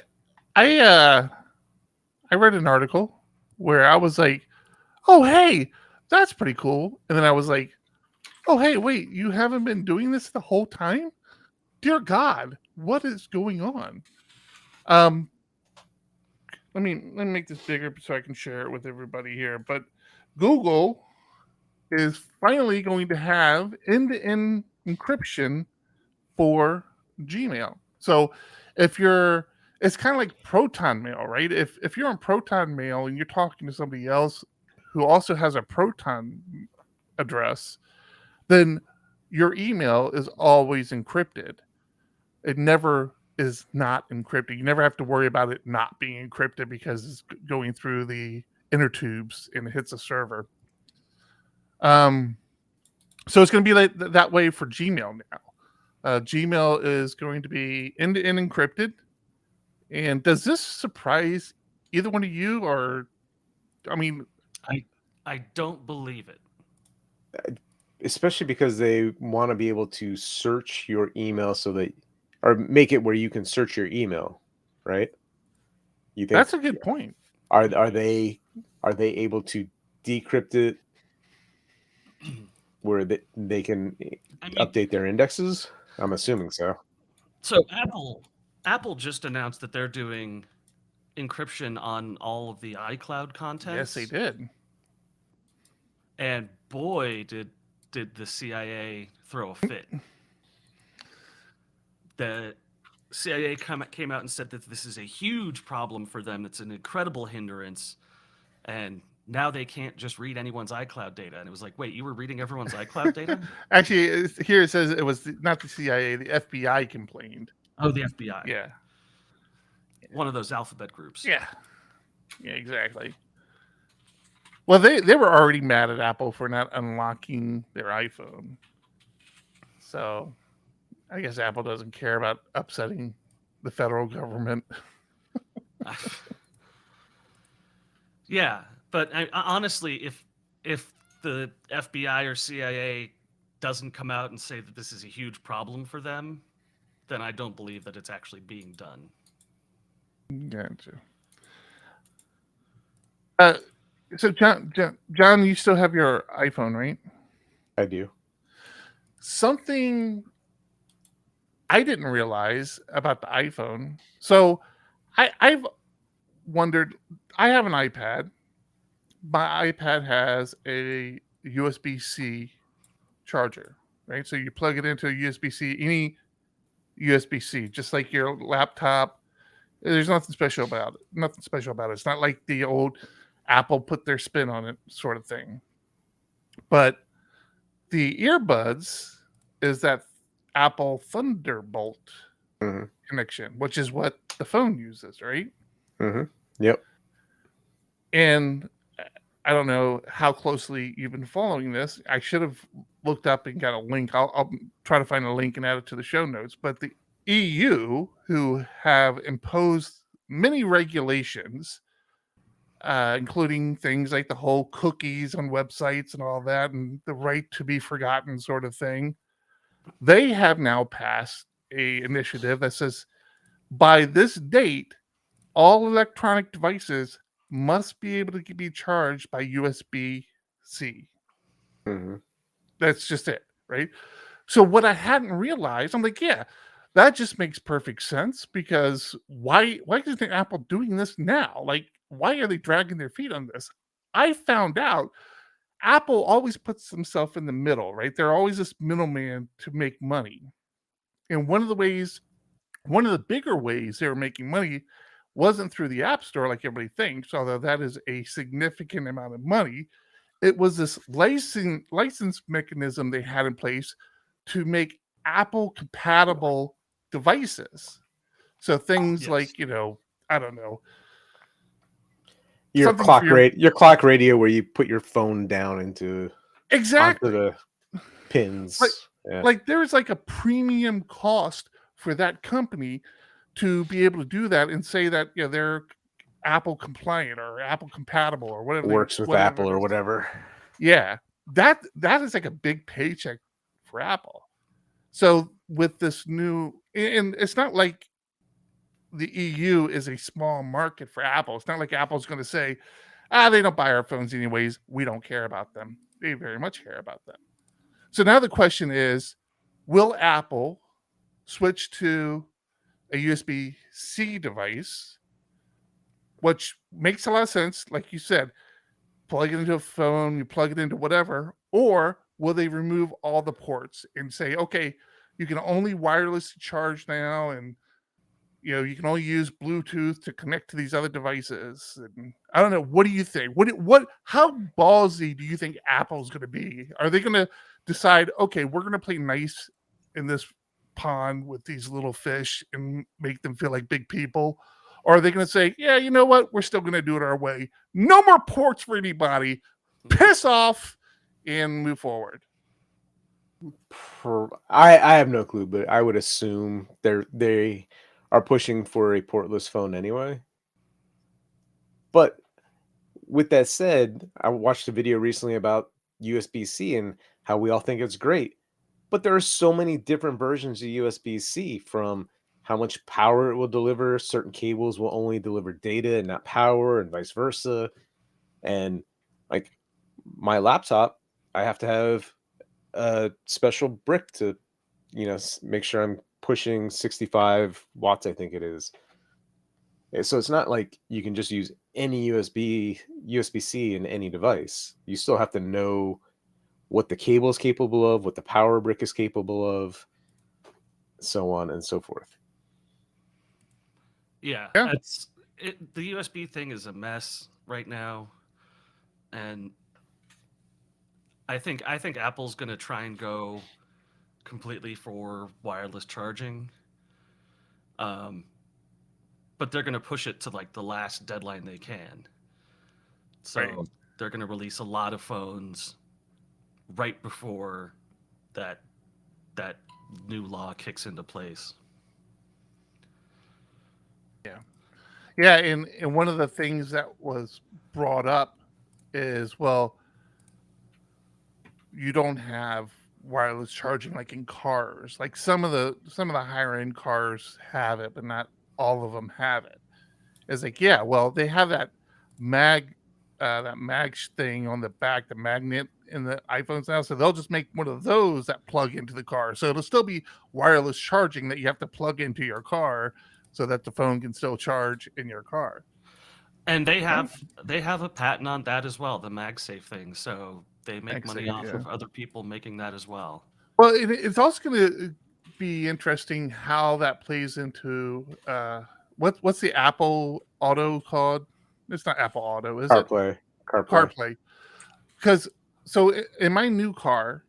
read an article where I was like, "Oh, hey, that's pretty cool," and then I was like, "Oh, hey, wait, you haven't been doing this the whole time? Dear God, what is going on?" Let me make this bigger so I can share it with everybody here. But Google is finally going to have end-to-end encryption for Gmail. So if you're, it's kind of like Proton Mail, right? If you're on Proton Mail and you're talking to somebody else who also has a Proton address, then your email is always encrypted. It never is not encrypted. You never have to worry about it not being encrypted because it's going through the inner tubes and it hits a server. So it's going to be like that way for Gmail now. Gmail is going to be end-to-end encrypted. And does this surprise either one of you? Or, I mean, I don't believe it. Especially because they want to be able to search your email so that, or make it where you can search your email, right? You think that's a good point. Are they able to decrypt it where they can update their indexes? I'm assuming so. So Apple just announced that they're doing encryption on all of the iCloud content. Yes, they did. And boy, did the CIA throw a fit. The CIA came out and said that this is a huge problem for them. It's an incredible hindrance. And now they can't just read anyone's iCloud data. And it was like, wait, you were reading everyone's iCloud data? Actually, here it says it was not the CIA, the FBI complained. Oh, the FBI. Yeah. One of those alphabet groups. Yeah. Yeah, exactly. Well, they were already mad at Apple for not unlocking their iPhone. So I guess Apple doesn't care about upsetting the federal government. Yeah, but honestly, if the FBI or CIA doesn't come out and say that this is a huge problem for them, then I don't believe that it's actually being done. Gotcha. So John, you still have your iPhone, right? I do. Something I didn't realize about the iPhone. So I've wondered, I have an iPad. My iPad has a USB-C charger, right? So you plug it into a USB-C, any USB-C, just like your laptop. There's nothing special about it. Nothing special about it. It's not like the old Apple put their spin on it sort of thing. But the earbuds is that Apple Thunderbolt Mm-hmm. connection, which is what the phone uses, right? Mm-hmm. Yep. And I don't know how closely you've been following this. I should have looked up and got a link. I'll try to find a link and add it to the show notes. But the EU, who have imposed many regulations, including things like the whole cookies on websites and all that, and the right to be forgotten sort of thing, they have now passed a initiative that says by this date, all electronic devices must be able to be charged by USB-C. Mm-hmm. That's just it, right? So what I hadn't realized, I'm like, yeah, that just makes perfect sense, because why is Apple doing this now? Like, why are they dragging their feet on this? I found out Apple always puts themselves in the middle, right? They're always this middleman to make money. And one of the bigger ways they were making money wasn't through the App Store like everybody thinks, although that is a significant amount of money. It was this license mechanism they had in place to make Apple compatible devices. So things like, I don't know. Your clock radio where you put your phone down into exactly onto the pins. Like there's like a premium cost for that company to be able to do that and say that they're Apple compliant or Apple compatible or whatever. Works with Apple or whatever. Yeah. That is like a big paycheck for Apple. So with this new, and it's not like the EU is a small market for Apple. It's not like Apple's going to say, they don't buy our phones anyways. We don't care about them. They very much care about them. So now the question is, will Apple switch to a USB-C device, which makes a lot of sense, like you said, plug it into a phone, you plug it into whatever, or will they remove all the ports and say, okay, you can only wirelessly charge now, and you can only use Bluetooth to connect to these other devices? And I don't know. What do you think? How ballsy do you think Apple's going to be? Are they going to decide, okay, we're going to play nice in this pond with these little fish and make them feel like big people? Or are they going to say, yeah, you know what? We're still going to do it our way. No more ports for anybody. Piss off and move forward. I have no clue, but I would assume they are pushing for a portless phone anyway. But with that said, I watched a video recently about USB-C and how we all think it's great. But there are so many different versions of USB-C, from how much power it will deliver. Certain cables will only deliver data and not power, and vice versa. And like my laptop, I have to have a special brick to, make sure I'm pushing 65 watts, I think it is. So it's not like you can just use any USB-C in any device. You still have to know what the cable is capable of, what the power brick is capable of, so on and so forth. Yeah. The USB thing is a mess right now, and I think Apple's going to try and go completely for wireless charging, but they're going to push it to like the last deadline they can. So they're going to release a lot of phones right before that new law kicks into place. Yeah, and one of the things that was brought up is, well, you don't have wireless charging like in cars. Like some of the higher end cars have it, but not all of them have it. It's like, yeah, well, they have that that mag thing on the back, the magnet in the iPhones now. So they'll just make one of those that plug into the car. So it'll still be wireless charging that you have to plug into your car so that the phone can still charge in your car. And they have a patent on that as well, the MagSafe thing. So they make money MagSafe, off yeah. of other people making that as well. Well, it's also going to be interesting how that plays into what's the Apple Auto called? It's not Apple Auto, is it? CarPlay. Because so in my new car,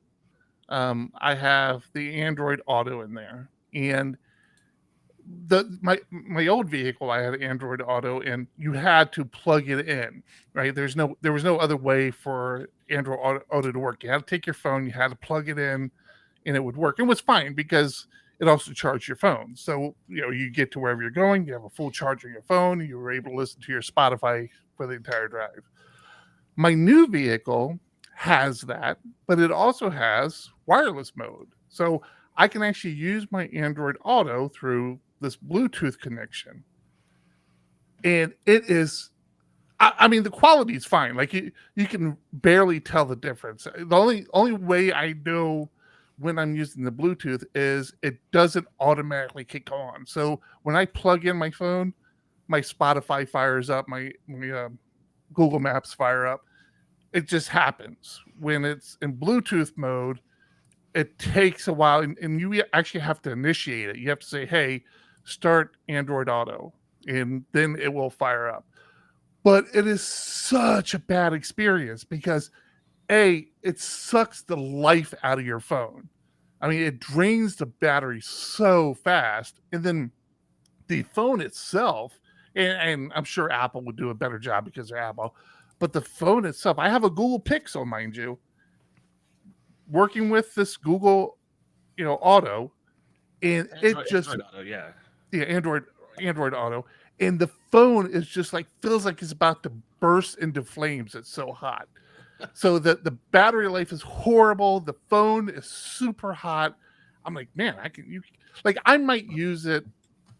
I have the Android Auto in there, and my old vehicle, I had Android Auto, and you had to plug it in, right? There was no other way for Android Auto to work. You had to take your phone, you had to plug it in, and it would work. It was fine because it also charged your phone. So, you get to wherever you're going, you have a full charge on your phone, you were able to listen to your Spotify for the entire drive. My new vehicle has that, but it also has wireless mode. So I can actually use my Android Auto through this Bluetooth connection. And it is, I mean, the quality is fine. Like you can barely tell the difference. The only way I know when I'm using the Bluetooth is it doesn't automatically kick on. So when I plug in my phone, my Spotify fires up, my Google Maps fire up. It just happens. When it's in Bluetooth mode, it takes a while, and you actually have to initiate it. You have to say, hey, start Android Auto, and then it will fire up. But it is such a bad experience because it sucks the life out of your phone. I mean, it drains the battery so fast. And then the phone itself, and I'm sure Apple would do a better job because they're Apple, but the phone itself, I have a Google Pixel, mind you, working with this Google, Auto, and Android Auto, yeah. Yeah, Android Auto, and the phone is just feels like it's about to burst into flames. It's so hot. So the battery life is horrible. The phone is super hot. I'm like, man, I might use it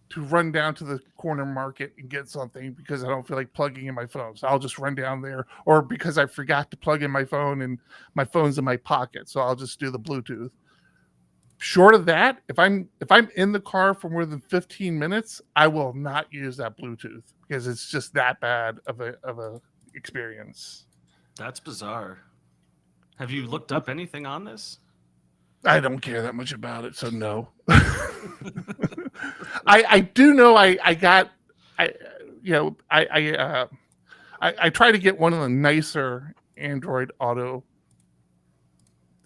to run down to the corner market and get something because I don't feel like plugging in my phone. So I'll just run down there, or because I forgot to plug in my phone and my phone's in my pocket. So I'll just do the Bluetooth. Short of that, if I'm in the car for more than 15 minutes, I will not use that Bluetooth because it's just that bad of a experience. That's bizarre. Have you looked up anything on this? I don't care that much about it, so no. I do know I try to get one of the nicer Android Auto,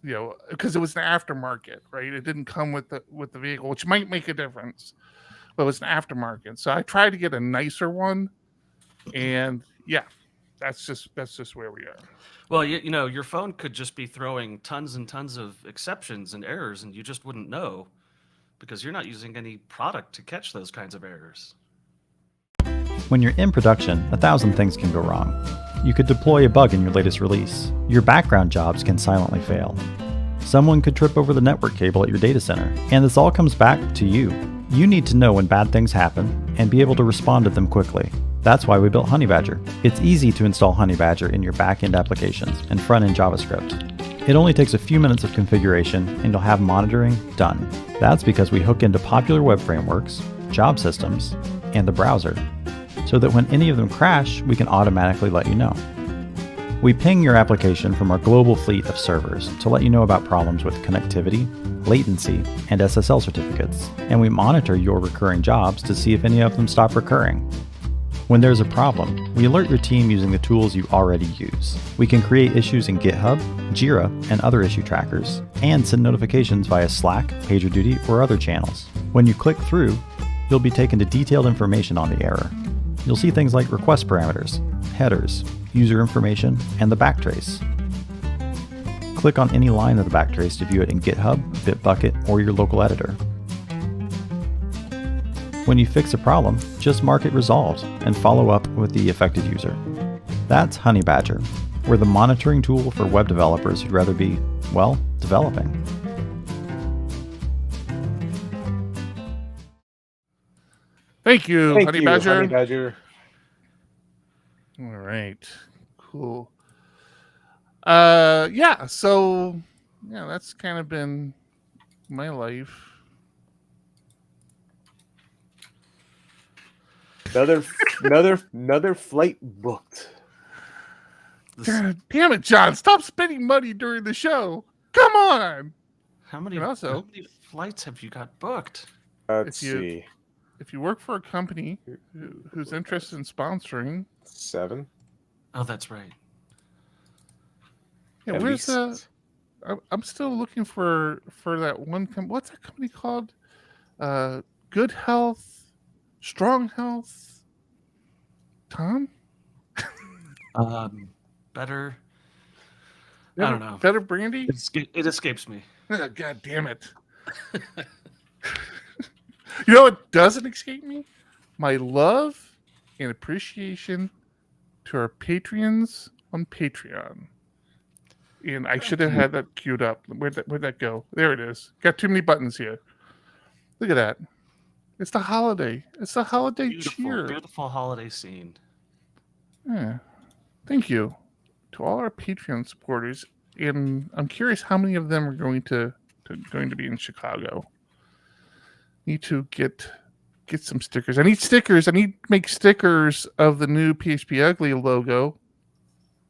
because it was an aftermarket, right? It didn't come with the vehicle, which might make a difference, but it was an aftermarket. So I tried to get a nicer one, and yeah, that's just where we are. Well, your phone could just be throwing tons and tons of exceptions and errors, and you just wouldn't know because you're not using any product to catch those kinds of errors. When you're in production, 1,000 things can go wrong. You could deploy a bug in your latest release. Your background jobs can silently fail. Someone could trip over the network cable at your data center, and this all comes back to you. You need to know when bad things happen and be able to respond to them quickly. That's why we built Honeybadger. It's easy to install Honeybadger in your back-end applications and front-end JavaScript. It only takes a few minutes of configuration and you'll have monitoring done. That's because we hook into popular web frameworks, job systems, and the browser, so that when any of them crash, we can automatically let you know. We ping your application from our global fleet of servers to let you know about problems with connectivity, latency, and SSL certificates, and we monitor your recurring jobs to see if any of them stop recurring. When there's a problem, we alert your team using the tools you already use. We can create issues in GitHub, Jira, and other issue trackers, and send notifications via Slack, PagerDuty, or other channels. When you click through, you'll be taken to detailed information on the error. You'll see things like request parameters, headers, user information, and the backtrace. Click on any line of the backtrace to view it in GitHub, Bitbucket, or your local editor. When you fix a problem, just mark it resolved and follow up with the affected user. That's Honeybadger. We're the monitoring tool for web developers who'd rather be, well, developing. Thank you, Honeybadger. Honeybadger. All right. Cool. Yeah. So yeah, that's kind of been my life. Another flight booked. God damn it, John! Stop spending money during the show. Come on. How many, And also- how many flights have you got booked? Let's If you- see. If you work for a company who's interested in sponsoring, 7. Oh, that's right. yeah, At where's least. I'm still looking for that one. What's that company called? Good Health, Strong Health. Tom, Better. I don't know. Better Brandy. It escapes me. Oh, God damn it! You know what doesn't escape me? My love and appreciation to our Patreons on Patreon. And I should have had that queued up. Where'd that go? There it is. Got too many buttons here. Look at that. It's the holiday. It's the holiday cheer. Beautiful holiday scene. Yeah. Thank you to all our Patreon supporters. And I'm curious how many of them are going to be in Chicago. Need to get some stickers. I need stickers. I need to make stickers of the new PHP Ugly logo,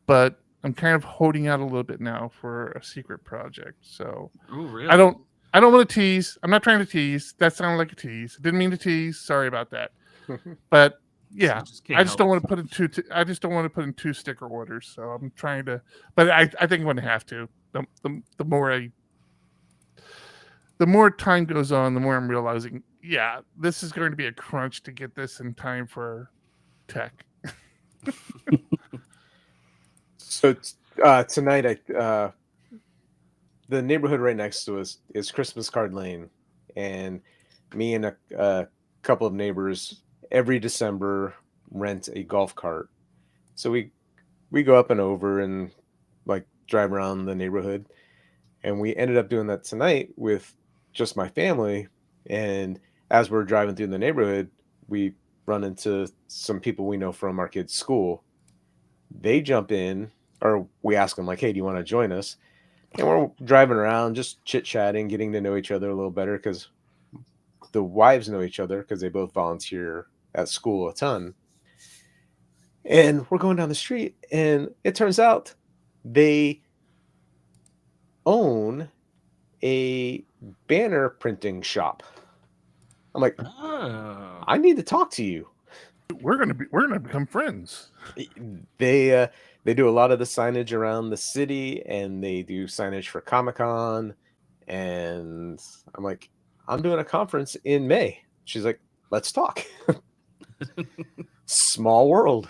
but I'm kind of holding out a little bit now for a secret project. So Ooh, really? I don't want to tease. I'm not trying to tease. That sounded like a tease. Didn't mean to tease. Sorry about that. But yeah, I just don't want to put in two. I just don't want to put in 2 sticker orders. So I'm trying to, but I think I'm going to have to. The more time goes on, the more I'm realizing, yeah, this is going to be a crunch to get this in time for tech. So tonight, the neighborhood right next to us is Christmas Card Lane, and me and a couple of neighbors every December rent a golf cart. So we go up and over and like drive around the neighborhood, and we ended up doing that tonight with just my family. And as we're driving through the neighborhood, we run into some people we know from our kids' school. They jump in, or we ask them like, "Hey, do you want to join us?" And we're driving around, just chit-chatting, getting to know each other a little better, because the wives know each other because they both volunteer at school a ton. And we're going down the street, and it turns out they own a banner printing shop. I'm like, Oh. I need to talk to you. We're gonna become friends. They do a lot of the signage around the city, and they do signage for Comic-Con. And I'm like, I'm doing a conference in May. She's like, let's talk. Small world.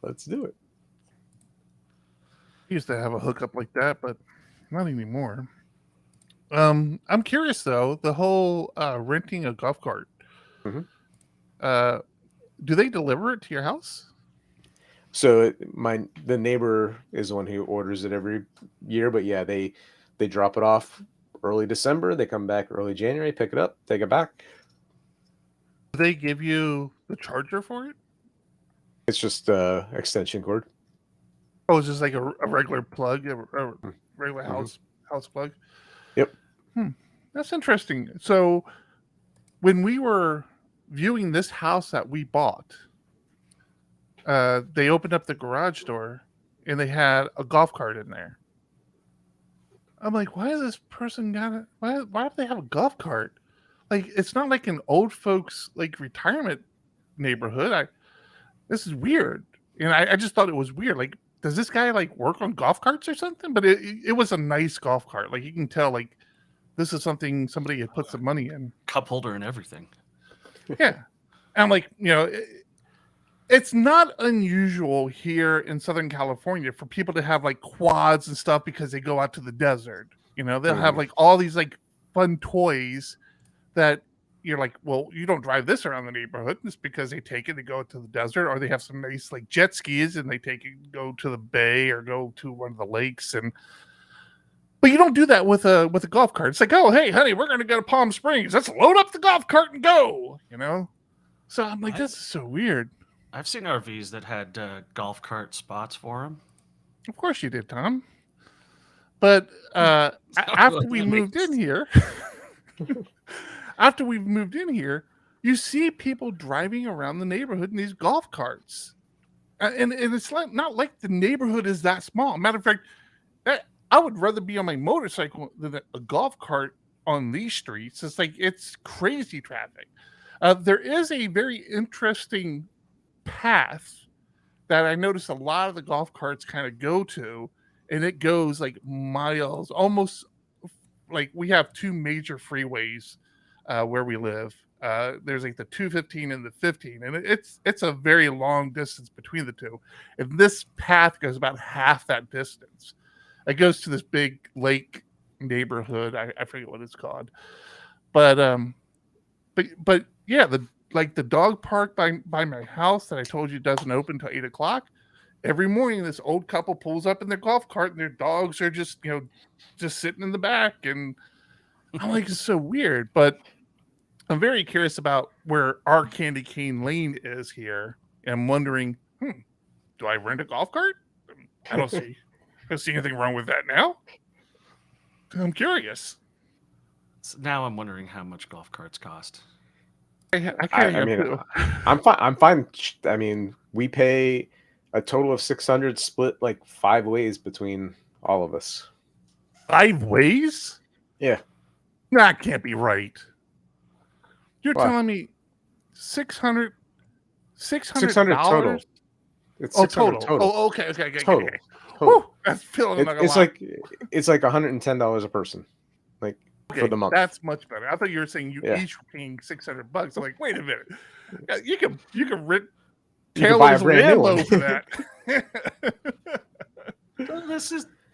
Let's do it. I used to have a hookup like that, but not anymore. I'm curious though, the whole renting a golf cart. Mhm. Do they deliver it to your house? So the neighbor is the one who orders it every year, but yeah, they drop it off early December. They come back early January, pick it up, take it back. Do they give you the charger for it? It's just extension cord. Oh, it's just like a regular plug, a regular house plug. Yep. That's interesting. So when we were viewing this house that we bought, they opened up the garage door and they had a golf cart in there. I'm like, why is this person got it? Why do they have a golf cart? Like, it's not like an old folks like retirement neighborhood. This is weird. And I just thought it was weird. Like, does this guy like work on golf carts or something? But it was a nice golf cart. Like, you can tell like this is something somebody had put some money in. Cup holder and everything. Yeah. And I'm like, it's not unusual here in Southern California for people to have like quads and stuff because they go out to the desert. They'll have like all these like fun toys that you're like, well, you don't drive this around the neighborhood. It's because they take it to go to the desert, or they have some nice like jet skis and they take it, go to the bay or go to one of the lakes. But you don't do that with a golf cart. It's like, oh, hey, honey, we're going to go to Palm Springs. Let's load up the golf cart and go, So I'm like, this is so weird. I've seen RVs that had golf cart spots for them. Of course you did, Tom. But after we moved in here, you see people driving around the neighborhood in these golf carts. And it's like not like the neighborhood is that small. Matter of fact, I would rather be on my motorcycle than a golf cart on these streets. It's like it's crazy traffic. There is a very interesting path that I noticed a lot of the golf carts kind of go to, and it goes like miles, almost like we have two major freeways where we live. There's like the 215 and the 15, and it's a very long distance between the two. And this path goes about half that distance. It goes to this big lake neighborhood. I forget what it's called, but yeah, the dog park by my house that I told you doesn't open until 8 o'clock. Every morning, this old couple pulls up in their golf cart, and their dogs are just sitting in the back, and I'm like, it's so weird. But I'm very curious about where our Candy Cane Lane is here. And I'm wondering, do I rent a golf cart? I don't see anything wrong with that now. I'm curious. So now I'm wondering how much golf carts cost. I mean, I'm fine. I'm fine. I mean, we pay a total of 600 split like 5 ways between all of us. 5 ways? Yeah. That can't be right. You're Why? telling me $600 total. It's 600 total. Oh, okay. Total. Whew, that's feeling like a It's lot. it's like $110 a person, like for the month. That's much better. I thought you were saying you Yeah. each were paying $600. I'm like, wait a minute. You can rent You can buy a Taylor's brand new Lambo one. for that.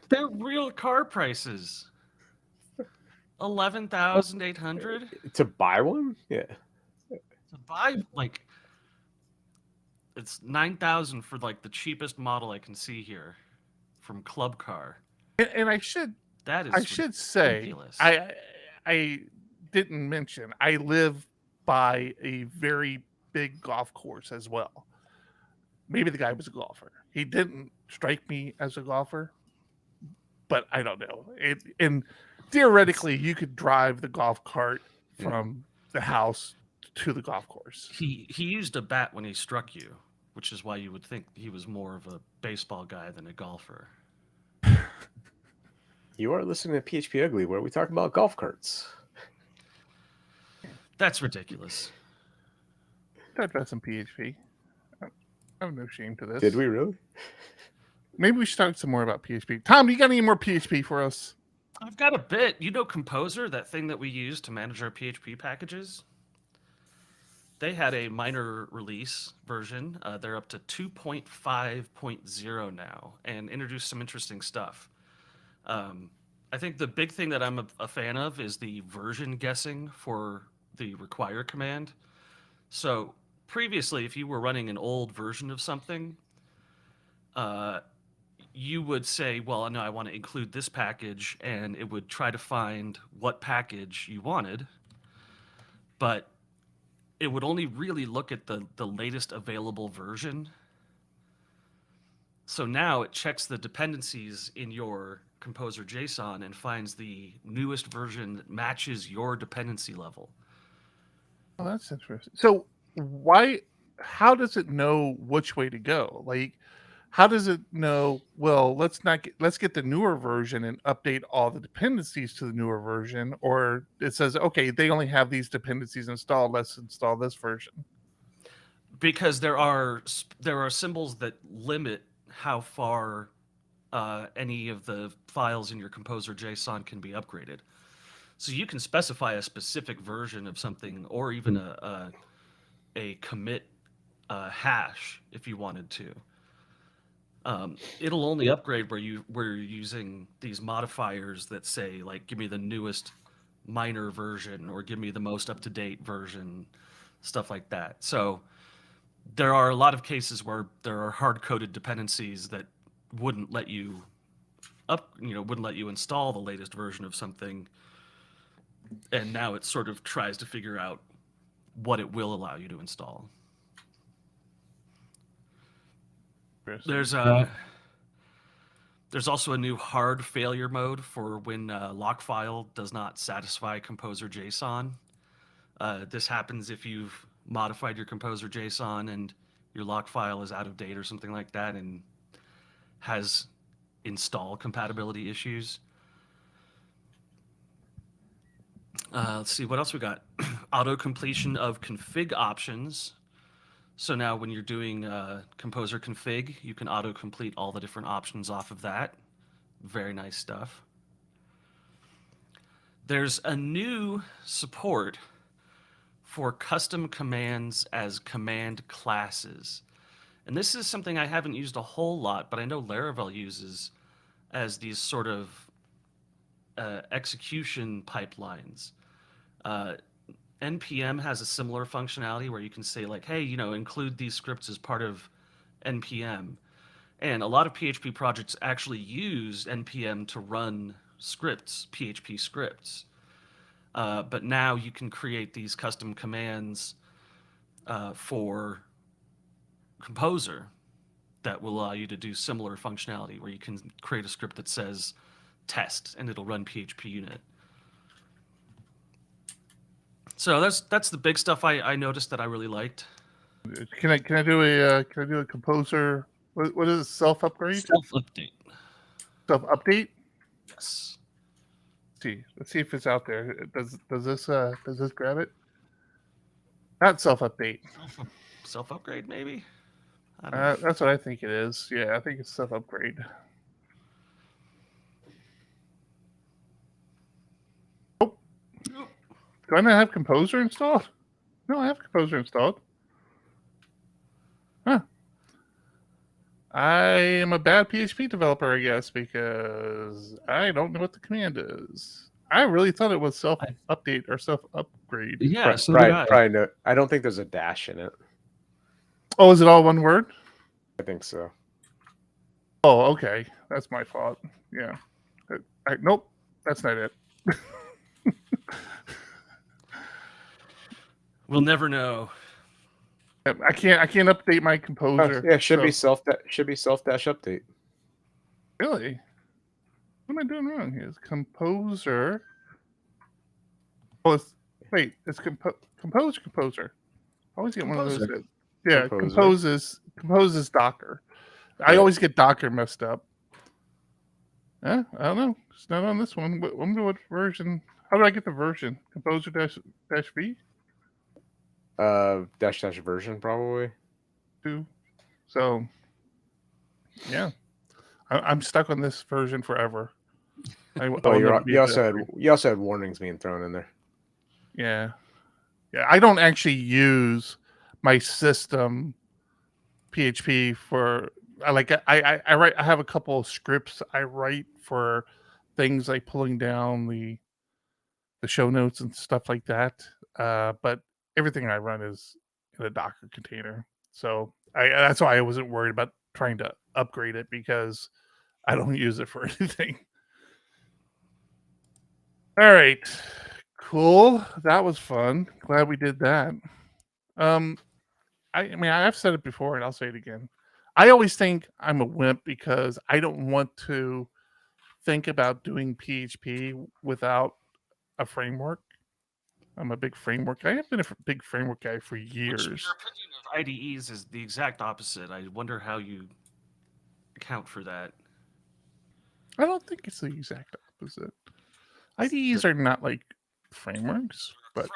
They're real car prices. 11,800 To buy one? Yeah. to buy it's 9,000 for like the cheapest model I can see here from Club Car. And I should say, ridiculous. I didn't mention I live by a very big golf course as well. Maybe the guy was a golfer. He didn't strike me as a golfer, but I don't know. And theoretically, you could drive the golf cart from the house to the golf course. He used a bat when he struck you, which is why you would think he was more of a baseball guy than a golfer. You are listening to PHP Ugly, where we talk about golf carts. That's ridiculous. Start dressing PHP. I have no shame to this. Did we really? Maybe we should talk some more about PHP. Tom, do you got any more PHP for us? I've got a bit. You know Composer, that thing that we use to manage our PHP packages? They had a minor release version. They're up to 2.5.0 now and introduced some interesting stuff. I think the big thing that I'm a fan of is the version guessing for the require command. So previously, if you were running an old version of something, you would say, well, no, I want to include this package, and it would try to find what package you wanted, but it would only really look at the latest available version. So now it checks the dependencies in your Composer JSON and finds the newest version that matches your dependency level. Oh, that's interesting. So how does it know which way to go? Like, how does it know, well, let's get the newer version and update all the dependencies to the newer version, or it says, okay, they only have these dependencies installed, let's install this version? Because there are symbols that limit how far any of the files in your Composer JSON can be upgraded. So you can specify a specific version of something, or even a commit hash if you wanted to. It'll only upgrade where you're using these modifiers that say, like, give me the newest minor version, or give me the most up-to-date version, stuff like that. So there are a lot of cases where there are hard-coded dependencies that wouldn't let you install the latest version of something, and now it sort of tries to figure out what it will allow you to install. There's also a new hard failure mode for when lock file does not satisfy composer JSON. This happens if you've modified your composer JSON and your lock file is out of date or something like that and has install compatibility issues. Let's see, what else we got? Auto completion of config options. So now when you're doing composer config, you can auto complete all the different options off of that. Very nice stuff. There's a new support for custom commands as command classes. And this is something I haven't used a whole lot, but I know Laravel uses as these sort of execution pipelines. NPM has a similar functionality where you can say like, hey, include these scripts as part of NPM. And a lot of PHP projects actually use NPM to run scripts, PHP scripts. But now you can create these custom commands for Composer that will allow you to do similar functionality where you can create a script that says test and it'll run PHP unit. So that's the big stuff I noticed that I really liked. Can I do a composer? What is it? Self upgrade? Self update. Self update? Yes. Let's see if it's out there. Does this grab it? Not self update. Self upgrade maybe. I don't know. That's what I think it is. Yeah, I think it's self upgrade. Do I not have Composer installed? No, I have Composer installed. Huh. I am a bad PHP developer, I guess, because I don't know what the command is. I really thought it was self-update or self-upgrade. Yeah, so probably no. I don't think there's a dash in it. Oh, is it all one word? I think so. Oh, okay. That's my fault. Yeah. Nope, that's not it. We'll never know. I can't update my Composer. Yeah, should be self dash update. Really? What am I doing wrong here? It's Composer. Oh, it's Composer. I always get one of those. Yeah, composes Docker. Right. I always get Docker messed up. I don't know. It's not on this one. I wonder what version. How do I get the version? Composer dash V? Dash version probably. 2. So, yeah, I'm stuck on this version forever. You also had warnings being thrown in there. Yeah. I don't actually use my system PHP for. I write. I have a couple of scripts I write for things like pulling down the show notes and stuff like that. But everything I run is in a Docker container. So that's why I wasn't worried about trying to upgrade it, because I don't use it for anything. All right. Cool. That was fun. Glad we did that. I've said it before and I'll say it again. I always think I'm a wimp because I don't want to think about doing PHP without a framework. I'm a big framework guy. I've been a big framework guy for years. Your opinion of IDEs is the exact opposite. I wonder how you account for that. I don't think it's the exact opposite. IDEs are not like frameworks, but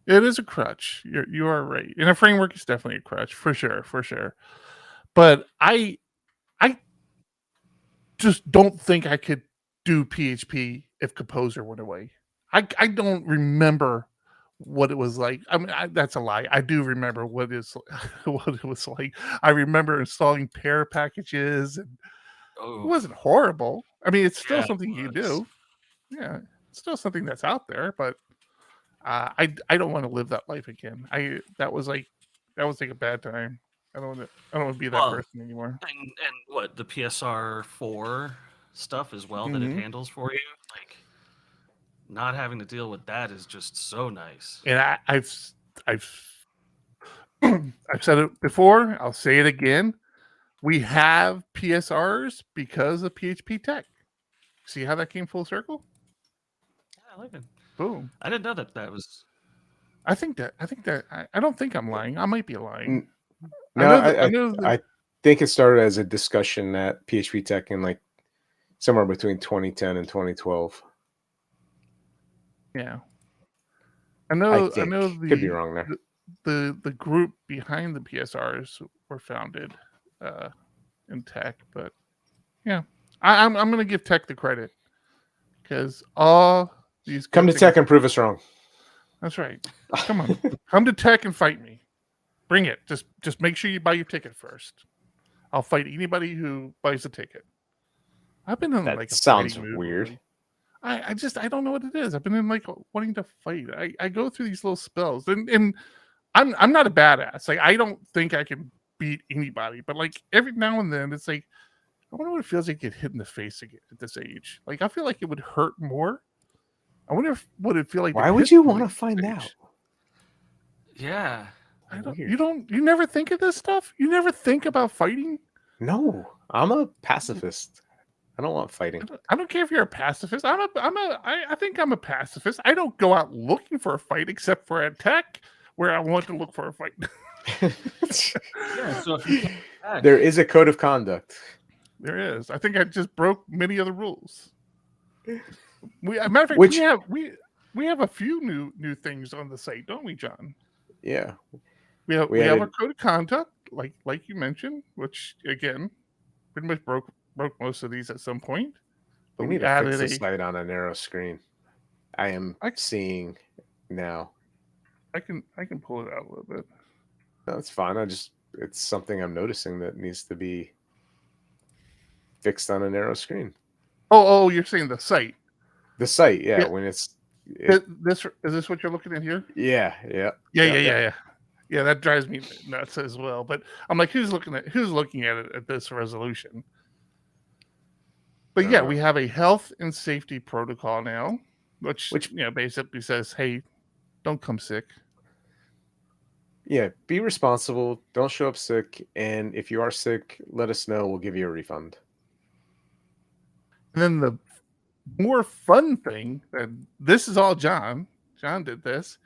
it is a crutch. You are right. And a framework is definitely a crutch, for sure. But I just don't think I could do PHP if Composer went away. I don't remember what it was like. I mean, that's a lie. I do remember what it was like. I remember installing pair packages, and it wasn't horrible. I mean, it's still something you do. Yeah, it's still something that's out there, but I don't want to live that life again. That was like a bad time. I don't want to be that person anymore. And what, the PSR 4 stuff as well that it handles for you, like. Not having to deal with that is just so nice. And I've said it before. I'll say it again. We have PSRs because of PHP Tech. See how that came full circle? Yeah, I like it. Boom. I didn't know that was. I don't think I'm lying. I might be lying. No, I know that, I think it started as a discussion at PHP Tech in like somewhere between 2010 and 2012. yeah. I I think. know Could be wrong there. the group behind the PSRs were founded in Tech, but yeah, I'm gonna give Tech the credit because all these Come good to things- Tech and prove us wrong. That's right. Come on, come to Tech and fight me. Bring it. Just make sure you buy your ticket first. I'll fight anybody who buys a ticket. I've been in That like a sounds fighting mood weird. lately. I don't know what it is. I've been in like wanting to fight. I go through these little spells, and I'm not a badass. Like I don't think I can beat anybody, but like every now and then it's like I wonder what it feels like to get hit in the face again at this age. Like I feel like it would hurt more. I wonder what it'd feel like. Why would you want to find out? Yeah. You never think of this stuff? You never think about fighting? No, I'm a pacifist. I don't want fighting. I don't care if you're a pacifist. I think I'm a pacifist. I don't go out looking for a fight except for at Tech where I want to look for a fight. Yeah. So if you can't There is a code of conduct. There is. I think I just broke many of the rules. Matter of fact, Which- we have a few new things on the site, don't we, John? Yeah. We have added- our code of conduct, like you mentioned, which again pretty much broke most of these at some point. But We need to fix the site on a narrow screen. I am seeing now. I can pull it out a little bit. That's fine. It's something I'm noticing that needs to be fixed on a narrow screen. Oh, you're saying the site. The site, yeah. Yeah. When it's Is this what you're looking at here? yeah. Yeah, that drives me nuts as well. But I'm like, who's looking at it at this resolution? But yeah, we have a health and safety protocol now, which basically says, hey, don't come sick. Yeah, be responsible. Don't show up sick. And if you are sick, let us know. We'll give you a refund. And then the more fun thing, and this is all John. John did this.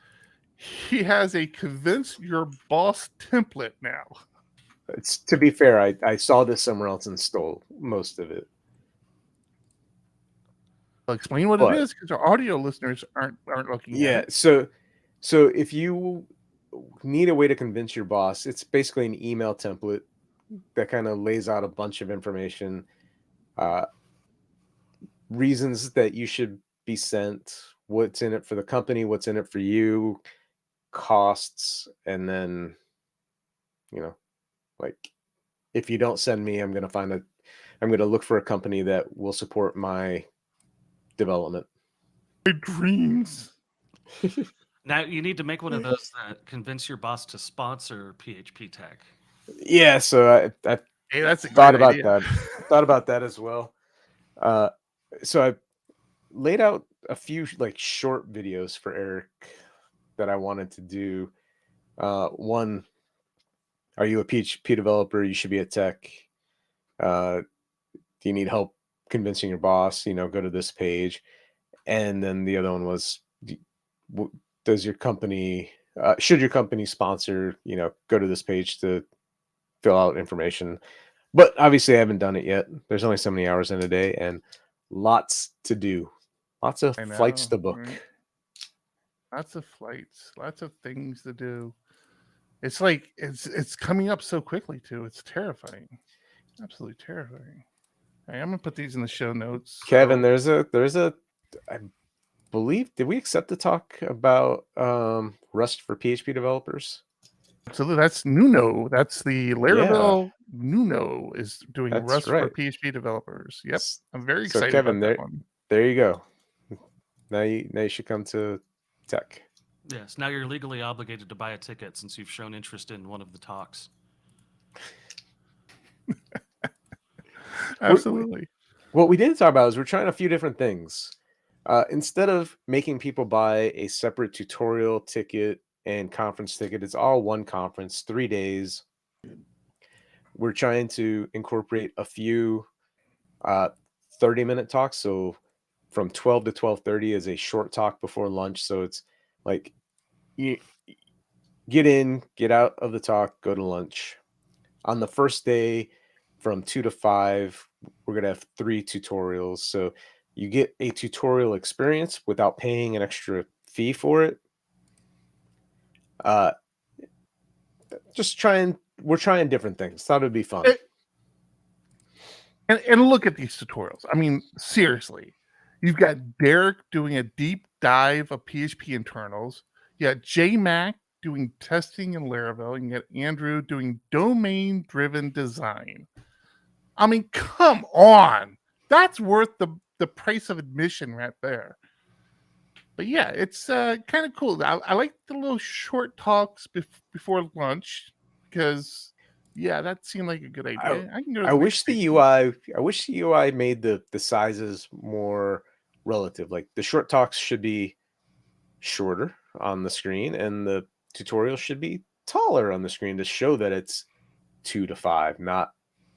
He has a convince your boss template now. It's, to be fair, I saw this somewhere else and stole most of it. I'll explain what it is because our audio listeners aren't looking at it. So if you need a way to convince your boss, it's basically an email template that kind of lays out a bunch of information, reasons that you should be sent, what's in it for the company, what's in it for you, costs, and then like if you don't send me, I'm going to look for a company that will support my development. My dreams. Now you need to make one of those that convince your boss to sponsor PHP Tech. Yeah, so I Hey, that's a thought great about idea. that. Thought about that as well. So I laid out a few like short videos for Eric that I wanted to do. One, are you a PHP developer? You should be at Tech. Do you need help convincing your boss? Go to this page. And then the other one was, does your company, should your company sponsor, go to this page to fill out information. But obviously I haven't done it yet. There's only so many hours in a day and lots to do. Lots of flights to book. Right? Lots of flights, lots of things to do. It's like it's coming up so quickly too. It's terrifying. Absolutely terrifying. Hey, I'm gonna put these in the show notes. Kevin, there's a I believe, did we accept the talk about Rust for PHP developers? So that's Nuno. That's the Laravel. Nuno is doing That's Rust right. for PHP developers. Yep, I'm very So excited Kevin, about that one. there you go. Now you should come to Tech. Yes. Now you're legally obligated to buy a ticket since you've shown interest in one of the talks. Absolutely. What we didn't talk about is we're trying a few different things. Instead of making people buy a separate tutorial ticket and conference ticket, it's all one conference, 3 days. we're trying to incorporate a few 30-minute talks. So from 12 to 12:30 is a short talk before lunch. So it's like you get in, get out of the talk, go to lunch. On the first day from 2 to 5, we're going to have 3 tutorials. So you get a tutorial experience without paying an extra fee for it. Uh, we're trying different things. Thought it'd be fun. And look at these tutorials. I mean, seriously, you've got Derek doing a deep dive of PHP internals. You got J-Mac doing testing in Laravel. And you got Andrew doing domain-driven design. I mean, come on. That's worth the price of admission right there. But yeah, it's kind of cool. I like the little short talks before lunch because, yeah, that seemed like a good idea. I can go to I the wish next the meeting. UI made the sizes more relative. Like the short talks should be shorter on the screen, and the tutorial should be taller on the screen to show that it's 2 to 5, not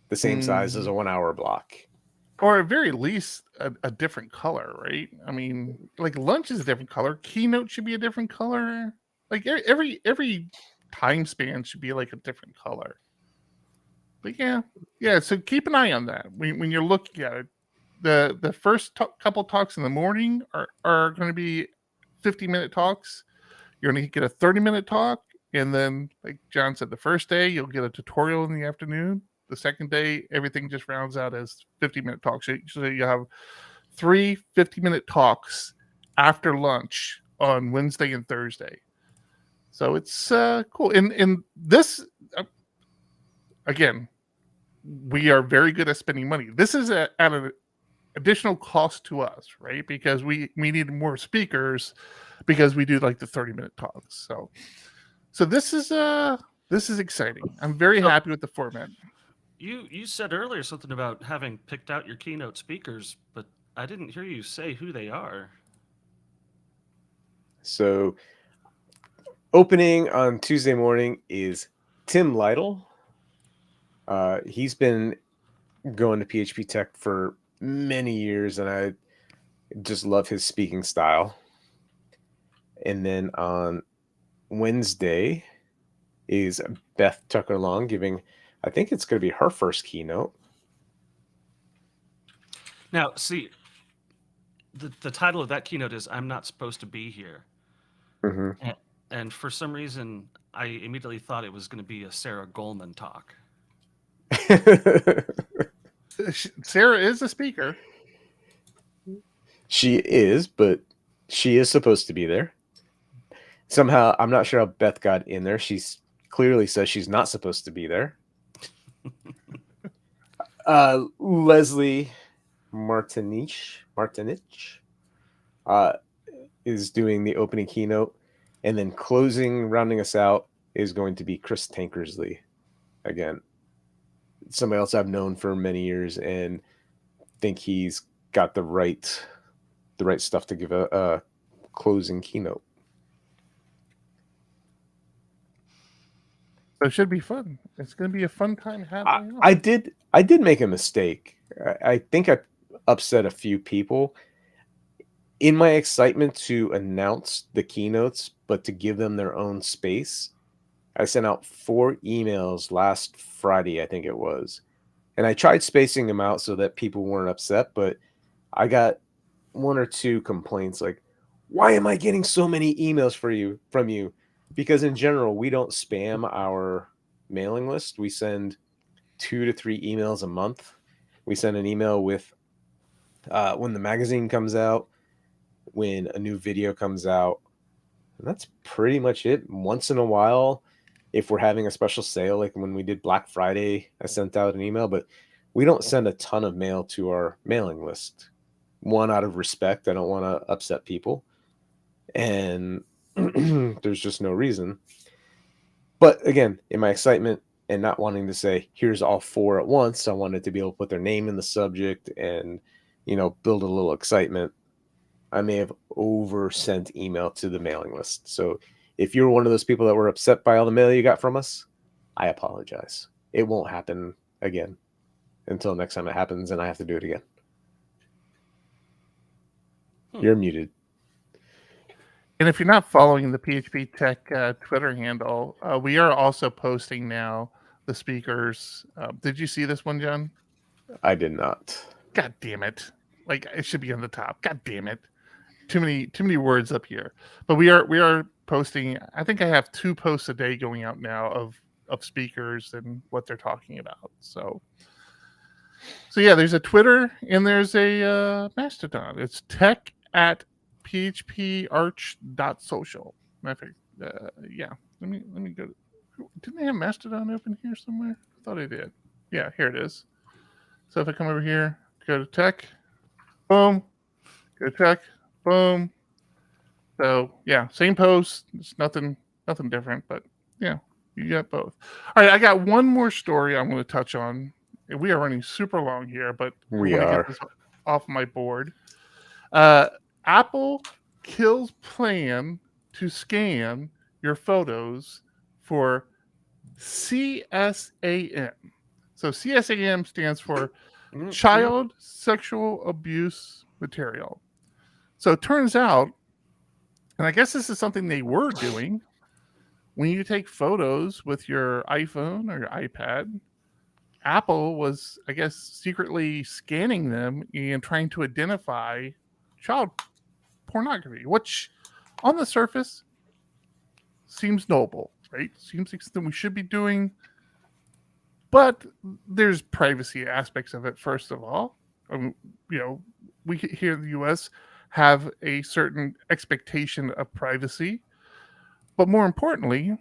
the same size as a 1 hour block. Or at very least a different color, right? I mean, like lunch is a different color. Keynote should be a different color. Like every time span should be like a different color. But yeah. So keep an eye on that when you're looking at it. The first couple talks in the morning are going to be 50-minute talks. You're going to get a 30-minute talk, and then, like John said, the first day you'll get a tutorial in the afternoon. The second day, everything just rounds out as 50-minute talks. So you have 3 50-minute talks after lunch on Wednesday and Thursday. So it's cool. And this, again, we are very good at spending money. This is at an additional cost to us, right? Because we need more speakers because we do like the 30-minute talks. So this is exciting. I'm very happy with the format. You said earlier something about having picked out your keynote speakers, but I didn't hear you say who they are. So opening on Tuesday morning is Tim Lytle. He's been going to PHP Tech for many years, and I just love his speaking style. And then on Wednesday is Beth Tucker Long giving, I think it's going to be her first keynote. Now, see, the title of that keynote is "I'm Not Supposed to Be Here," and for some reason, I immediately thought it was going to be a Sarah Goldman talk. Sarah is a speaker. She is, but she is supposed to be there. Somehow, I'm not sure how Beth got in there. She's clearly says she's not supposed to be there. Leslie Martinich is doing the opening keynote, and then rounding us out is going to be Chris Tankersley. Again, somebody else I've known for many years and think he's got the right stuff to give a closing keynote. So it should be fun. It's going to be a fun time happening. I did make a mistake. I think I upset a few people in my excitement to announce the keynotes, but to give them their own space. I sent out 4 emails last Friday, I think it was, and I tried spacing them out so that people weren't upset, but I got 1 or 2 complaints like, why am I getting so many emails from you? Because in general, we don't spam our mailing list. We send 2 to 3 emails a month. We send an email with when the magazine comes out, when a new video comes out. And that's pretty much it. Once in a while, if we're having a special sale, like when we did Black Friday, I sent out an email, but we don't send a ton of mail to our mailing list. 1, out of respect. I don't want to upset people. And there's just no reason. But again, in my excitement and not wanting to say, here's all 4 at once, I wanted to be able to put their name in the subject and, build a little excitement. I may have over-sent email to the mailing list. So if you're one of those people that were upset by all the mail you got from us, I apologize. it won't happen again until next time it happens and I have to do it again. You're muted. And if you're not following the PHP Tech Twitter handle, we are also posting now the speakers. Did you see this one, John? I did not. God damn it! Like it should be on the top. God damn it! Too many words up here. But we are posting. I think I have 2 posts a day going out now of speakers and what they're talking about. So yeah, there's a Twitter and there's a Mastodon. It's tech@phparch.social. Yeah. Let me go. Didn't they have Mastodon open here somewhere? I thought I did. Yeah, here it is. So if I come over here, go to tech, boom, go to tech, boom. So yeah, same post. It's nothing different, but yeah, you got both. All right, I got one more story I'm going to touch on. We are running super long here, but We I wanna are. get this off my board. Apple kills plan to scan your photos for CSAM. So CSAM stands for Child Sexual Abuse Material. So it turns out, and I guess this is something they were doing, when you take photos with your iPhone or your iPad, Apple was, I guess, secretly scanning them and trying to identify child pornography, which on the surface seems noble, right? Seems like something we should be doing. But there's privacy aspects of it, first of all. We here in the U.S. have a certain expectation of privacy. But more importantly,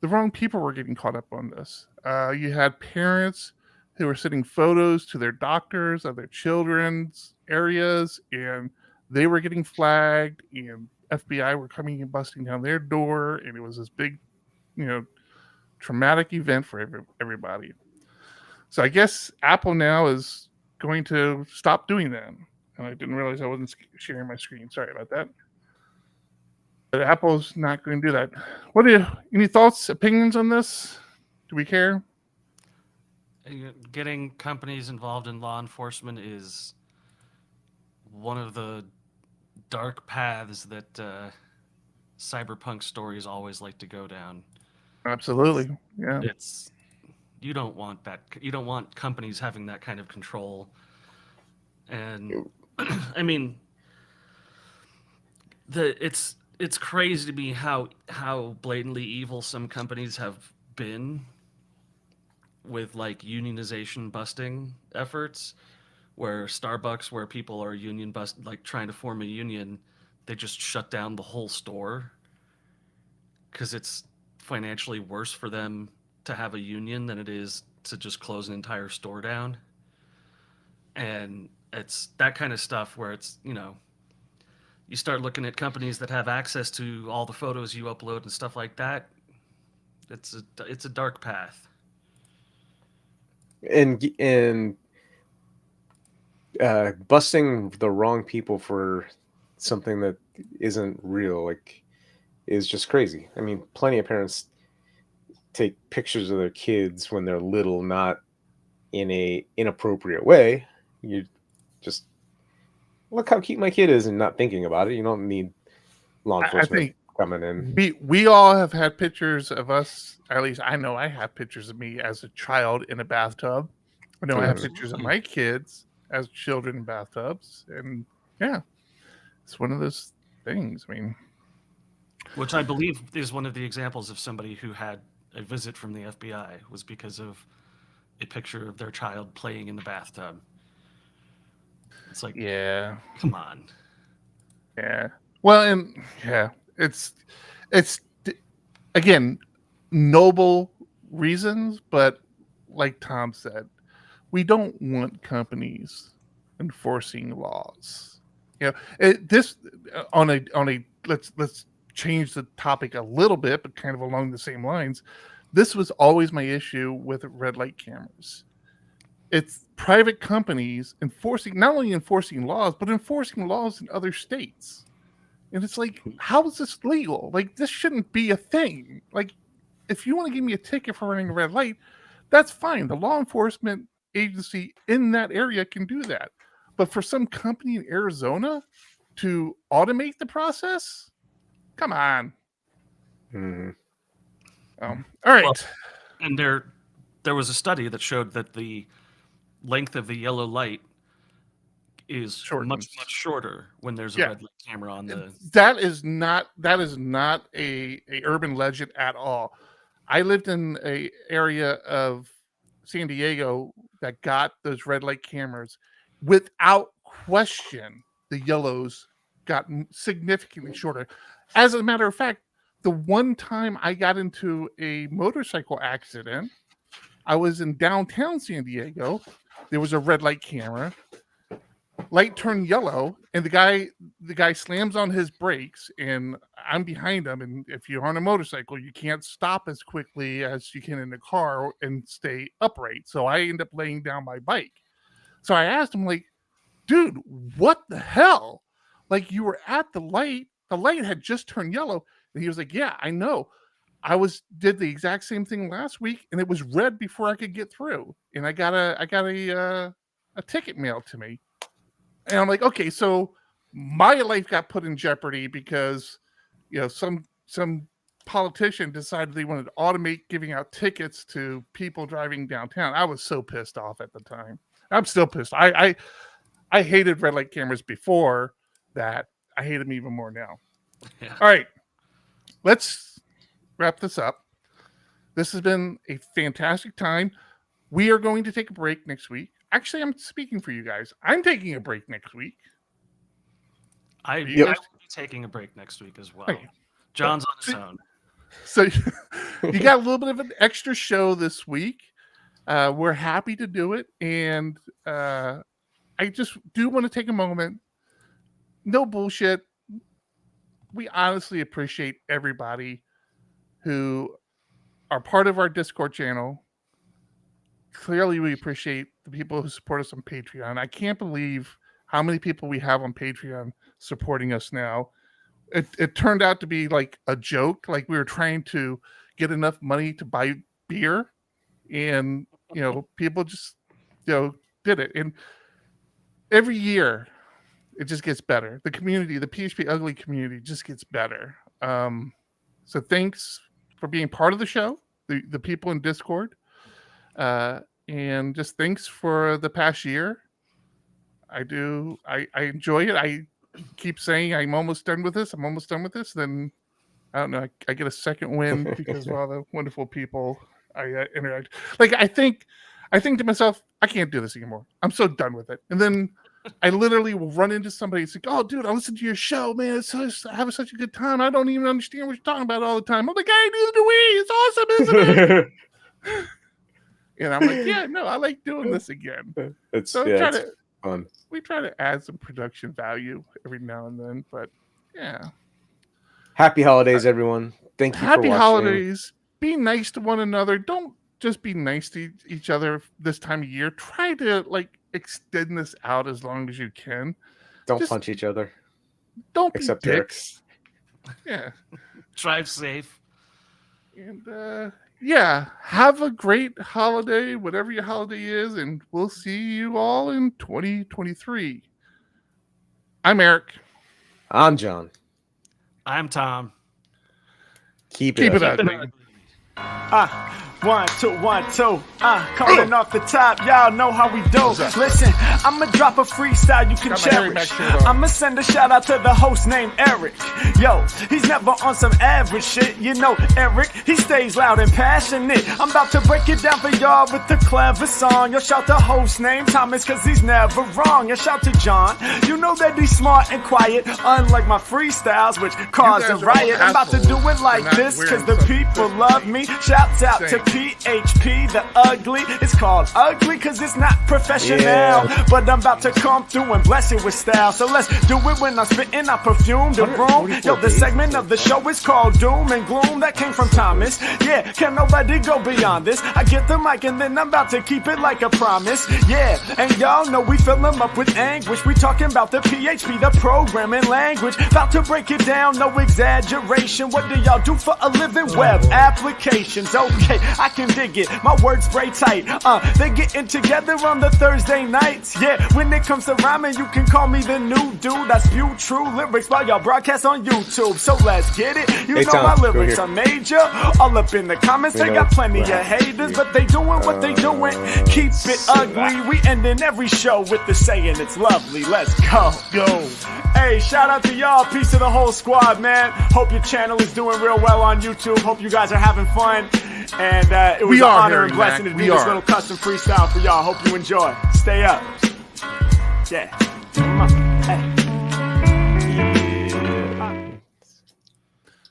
the wrong people were getting caught up on this. You had parents who were sending photos to their doctors of their children's areas, and they were getting flagged, and FBI were coming and busting down their door, and it was this big, traumatic event for everybody. So I guess Apple now is going to stop doing that. And I didn't realize I wasn't sharing my screen. Sorry about that. But Apple's not going to do that. Any thoughts, opinions on this? Do we care? Getting companies involved in law enforcement is one of the dark paths that cyberpunk stories always like to go down. Absolutely. Yeah. You don't want that. You don't want companies having that kind of control. And I mean, it's crazy to me how blatantly evil some companies have been with like unionization busting efforts, where Starbucks, where people are like trying to form a union, they just shut down the whole store because it's financially worse for them to have a union than it is to just close an entire store down. And it's that kind of stuff where it's, you start looking at companies that have access to all the photos you upload and stuff like that. It's a dark path. And busting the wrong people for something that isn't real, is just crazy. I mean, plenty of parents take pictures of their kids when they're little, not in a inappropriate way. You just look how cute my kid is and not thinking about it. You don't need law enforcement coming in. We all have had pictures of us. At least I know I have pictures of me as a child in a bathtub. I know I have pictures of my kids as children in bathtubs. And yeah, it's one of those things. I mean, which I believe is one of the examples of somebody who had a visit from the FBI was because of a picture of their child playing in the bathtub. It's like, yeah, come on. Yeah. Well, and yeah, it's again, noble reasons, but like Tom said, we don't want companies enforcing laws. This on a let's change the topic a little bit, but kind of along the same lines. This was always my issue with red light cameras. It's private companies not only enforcing laws, but enforcing laws in other states. And it's like, how is this legal? Like, this shouldn't be a thing. Like, if you want to give me a ticket for running a red light, that's fine. The law enforcement agency in that area can do that. But for some company in Arizona to automate the process, come on. All right. Well, and there was a study that showed that the length of the yellow light is much shorter when there's a red light camera on the. That is not a urban legend at all. I lived in a area of San Diego that got those red light cameras. Without question, the yellows got significantly shorter. As a matter of fact, the one time I got into a motorcycle accident, I was in downtown San Diego. There was a red light camera. Light turned yellow, and the guy slams on his brakes, and I'm behind him. And if you're on a motorcycle, you can't stop as quickly as you can in a car and stay upright. So I end up laying down my bike. So I asked him, like, dude, what the hell? Like, you were at the light had just turned yellow. And he was like, yeah, I know. Did the exact same thing last week, and it was red before I could get through. And I got a ticket mailed to me. And I'm like, okay, so my life got put in jeopardy because, some politician decided they wanted to automate giving out tickets to people driving downtown. I was so pissed off at the time. I'm still pissed. I hated red light cameras before that. I hate them even more now. Yeah. All right, let's wrap this up. This has been a fantastic time. We are going to take a break next week. Actually, I'm speaking for you guys. I'm taking a break next week. I will be taking a break next week as well. Okay. John's on his own. So you got a little bit of an extra show this week. We're happy to do it. And I just do want to take a moment. No bullshit. We honestly appreciate everybody who are part of our Discord channel. Clearly, we appreciate the people who support us on Patreon. I can't believe how many people we have on Patreon supporting us now. It turned out to be like a joke. Like we were trying to get enough money to buy beer, and people just did it. And every year, it just gets better. The community, the PHP Ugly community, just gets better. So thanks for being part of the show, the people in Discord. And just thanks for the past year. I enjoy it. I keep saying I'm almost done with this. Then I don't know. I get a second win because of all the wonderful people I interact. Like I think to myself, I can't do this anymore. I'm so done with it. And then I literally will run into somebody. It's like, oh, dude, I listen to your show, man. I have such a good time. I don't even understand what you're talking about all the time. I'm like, hey, neither do we. It's awesome, isn't it? And I'm like, yeah, no, I like doing this again. It's fun. We try to add some production value every now and then, but yeah. Happy holidays, everyone. Thank you for watching. Happy holidays. Be nice to one another. Don't just be nice to each other this time of year. Try to extend this out as long as you can. Don't punch each other. Don't except be dicks. Yeah. Drive safe. And yeah, have a great holiday, whatever your holiday is, and we'll see you all in 2023. I'm Eric. I'm John. I'm Tom. Keep it ugly. 1, 2, 1, 2. Coming off the top, y'all know how we do. Listen, I'ma drop a freestyle you can cherish. I'ma send a shout out to the host named Eric. Yo, he's never on some average shit. You know Eric, he stays loud and passionate. I'm about to break it down for y'all with the clever song. Yo, shout the host named Thomas, cause he's never wrong. Yo, shout to John, you know that he's smart and quiet, unlike my freestyles, which cause a riot. I'm about to do it like this, cause the people love me. Shouts out to PHP, the ugly. It's called ugly cause it's not professional. Yeah. But I'm about to come through and bless it with style. So let's do it when I'm spitting. I perfume the room. Yo, the segment of the show is called Doom and Gloom. That came from Thomas. Yeah, can nobody go beyond this? I get the mic and then I'm about to keep it like a promise. Yeah, and y'all know we fill them up with anguish. We talking about the PHP, the programming language. About to break it down, no exaggeration. What do y'all do for a living? Web application. notifications. Okay, I can dig it. My words spray tight. They getting together on the Thursday nights. Yeah, when it comes to rhyming, you can call me the new dude. I spew true lyrics while y'all broadcast on YouTube. So let's get it. You Hey, know Tom, my go lyrics here. are major. All up in the comments, they got plenty of haters, but they doing what they doing. Keep it ugly. We ending every show with the saying it's lovely. Let's go. Yo. Hey, shout out to y'all. Peace to the whole squad, man. Hope your channel is doing real well on YouTube. Hope you guys are having fun. And it was We an are, honor Harry and blessing Mack. to do We this are. little custom freestyle for y'all. Hope you enjoy. Stay up. Yeah. Come on. Hey.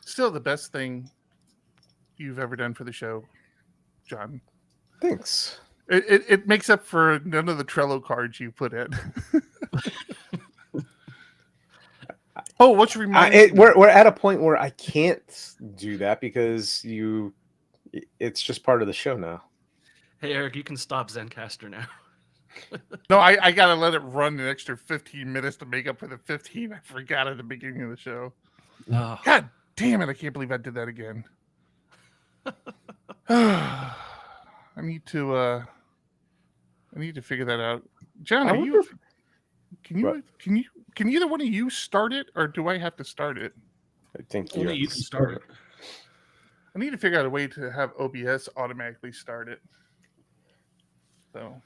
Still the best thing you've ever done for the show, John. Thanks. It makes up for none of the Trello cards you put in. Oh, what's reminding? We're at a point where I can't do that because it's just part of the show now. Hey, Eric, you can stop Zencaster now. No, I gotta let it run an extra 15 minutes to make up for the 15 I forgot at the beginning of the show. Oh, God damn it! I can't believe I did that again. I need to figure that out. John, I are wonder you? if- Can either one of you start it, or do I have to start it? I think only you can start it. I need to figure out a way to have OBS automatically start it. So,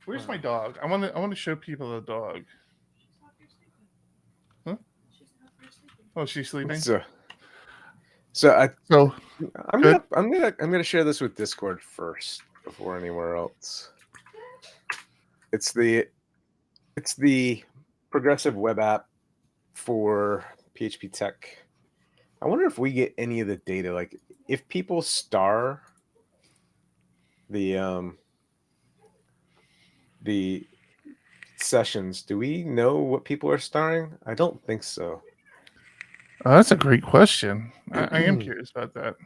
where's my dog? I want to show people the dog. Huh? Oh, she's sleeping. So I'm Good. gonna share this with Discord first before anywhere else. It's the progressive web app for PHP Tech. I wonder if we get any of the data, like if people star the sessions, do we know what people are starring? I don't think so. That's a great question. I am curious about that.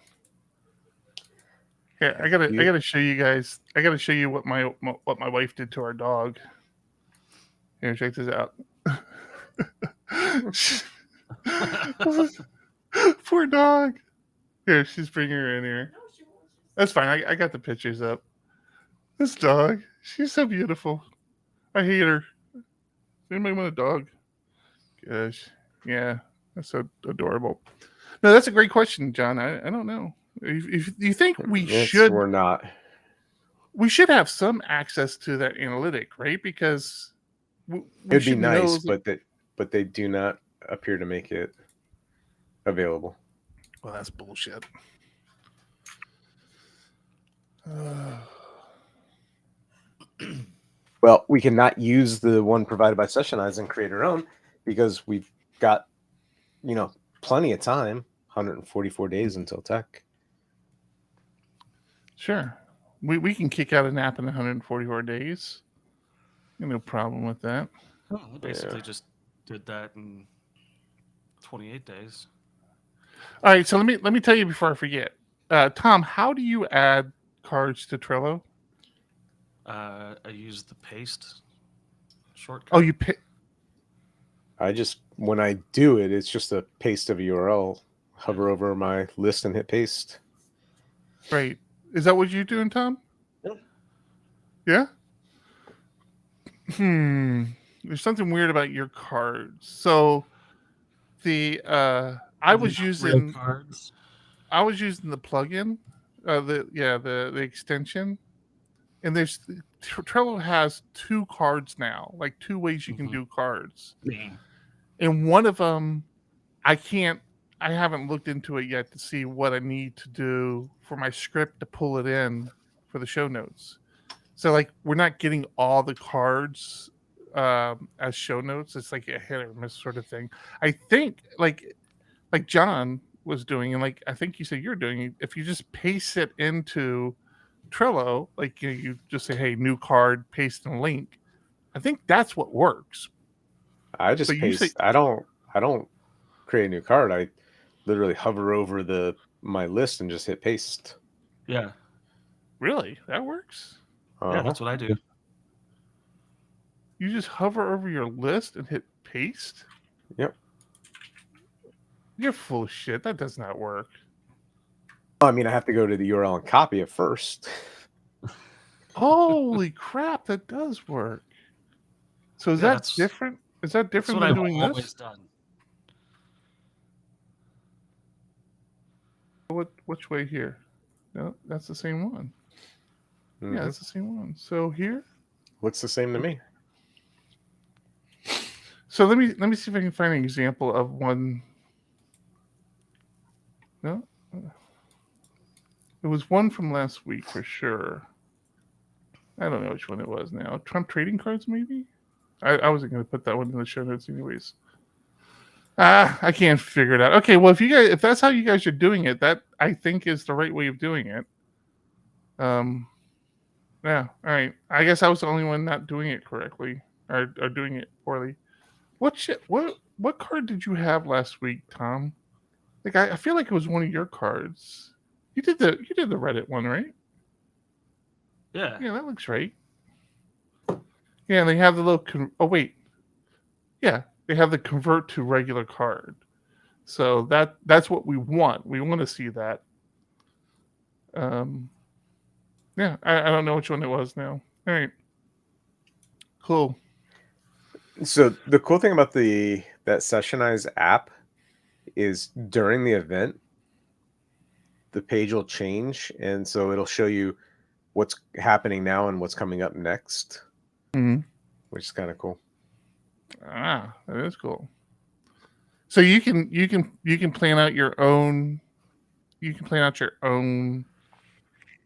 Yeah, I gotta show you guys. I gotta show you what my wife did to our dog. Here, check this out. Poor dog. Here, she's bringing her in here. That's fine. I got the pictures up. This dog, she's so beautiful. I hate her. Does anybody want a dog? Gosh, yeah, that's so adorable. No, that's a great question, John. I don't know. If you think we should have some access to that analytic, right? Because it'd be nice, but they do not appear to make it available. Well, that's bullshit. Well, we cannot use the one provided by Sessionize and create our own because we've got, plenty of time, 144 days until tech. Sure. We can kick out an app in 144 days. No problem with that. Oh, I basically just did that in 28 days. All right, so let me tell you before I forget. Tom, how do you add cards to Trello? I use the paste shortcut. Oh, you pick. When I do it, it's just a paste of a URL. Hover over my list and hit paste. Right. Is that what you're doing, Tom? Yeah? There's something weird about your cards. So I was using cards. I was using the plugin, the extension, and Trello has two cards now, like two ways you can do cards. Yeah. And one of them, I haven't looked into it yet to see what I need to do for my script to pull it in for the show notes. So like we're not getting all the cards as show notes. It's like a hit or miss sort of thing. I think like John was doing, and like I think you said you're doing, if you just paste it into Trello, like you just say, hey, new card, paste and link. I think that's what works. I just paste. I don't create a new card. I literally hover over my list and just hit paste. Yeah. Really? That works? Yeah, that's what I do. You just hover over your list and hit paste? Yep. You're full of shit. That does not work. I mean, I have to go to the URL and copy it first. Holy crap, that does work. So is Yeah, that that's- different? Is that That's different what than I've doing always this? done. Which way here? No, that's the same one. Yeah, Mhm. that's the same one. So here. Looks the same to me. So let me see if I can find an example of one. No, it was one from last week for sure. I don't know which one it was now. Trump trading cards, maybe. I wasn't going to put that one in the show notes, anyways. I can't figure it out. Okay, well, if that's how you guys are doing it, that I think is the right way of doing it. Yeah. All right. I guess I was the only one not doing it correctly or doing it poorly. What card did you have last week, Tom? Like I feel like it was one of your cards. You did the Reddit one, right? Yeah. Yeah, that looks right. Yeah, and they have the little. Oh wait. Yeah, they have the convert to regular card. So that's what we want. We want to see that. Yeah, I don't know which one it was now. All right. Cool. So the cool thing about that Sessionize app is during the event, the page will change, and so it'll show you what's happening now and what's coming up next, which is kind of cool. Ah, that is cool. So you can plan out your own. You can plan out your own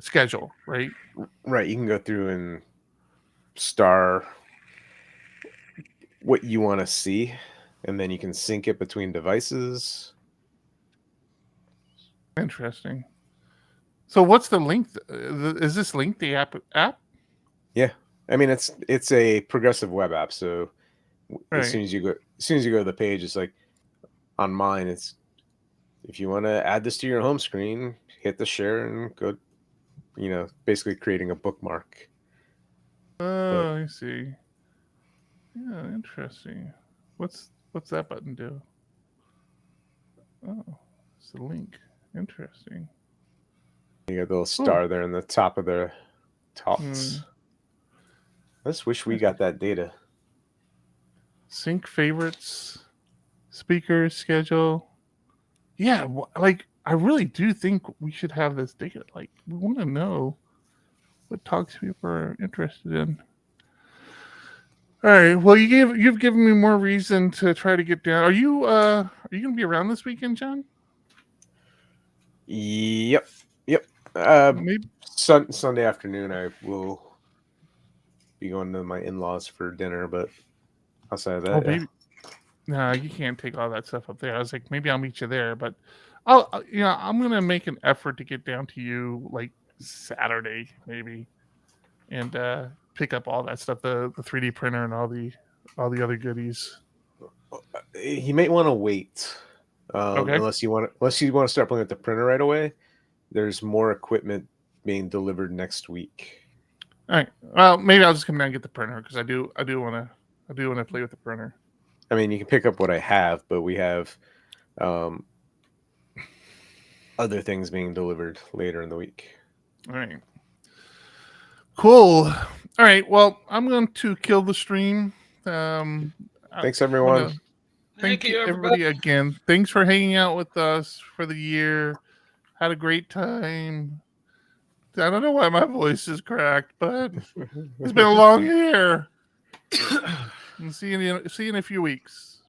schedule, right? Right, you can go through and star what you want to see, and then you can sync it between devices. Interesting. So what's the link? Is this link the app? Yeah, I mean it's a progressive web app, so Right. as soon as you go to the page, it's like on mine. It's if you want to add this to your home screen, hit the share and go. Basically creating a bookmark. Oh, I see. Yeah, interesting. What's that button do? Oh, it's the link. Interesting. You got the little star there in the top of the talks. Hmm. I just wish we got that data. Sync favorites, speakers, schedule. Yeah, like I really do think we should have this data. Like we want to know what talks people are interested in. All right. Well, you've given me more reason to try to get down. Are you gonna be around this weekend, John? Yep. Maybe. Sunday afternoon, I will be going to my in-laws for dinner, but outside of that, Oh, baby. No, you can't take all that stuff up there. I was like, maybe I'll meet you there, but I'm gonna make an effort to get down to you like Saturday, maybe, and pick up all that stuff, the 3D printer and all the other goodies. you might want to wait, Okay. unless you want to start playing with the printer right away. There's more equipment being delivered next week. All right. Well, maybe I'll just come down and get the printer because I do want to play with the printer. I mean, you can pick up what I have, but we have other things being delivered later in the week. All right. Cool. All right. Well, I'm going to kill the stream. Thanks, everyone. Thank you, everybody, again. Thanks for hanging out with us for the year. Had a great time. I don't know why my voice is cracked, but it's been a long year. And see you in a few weeks.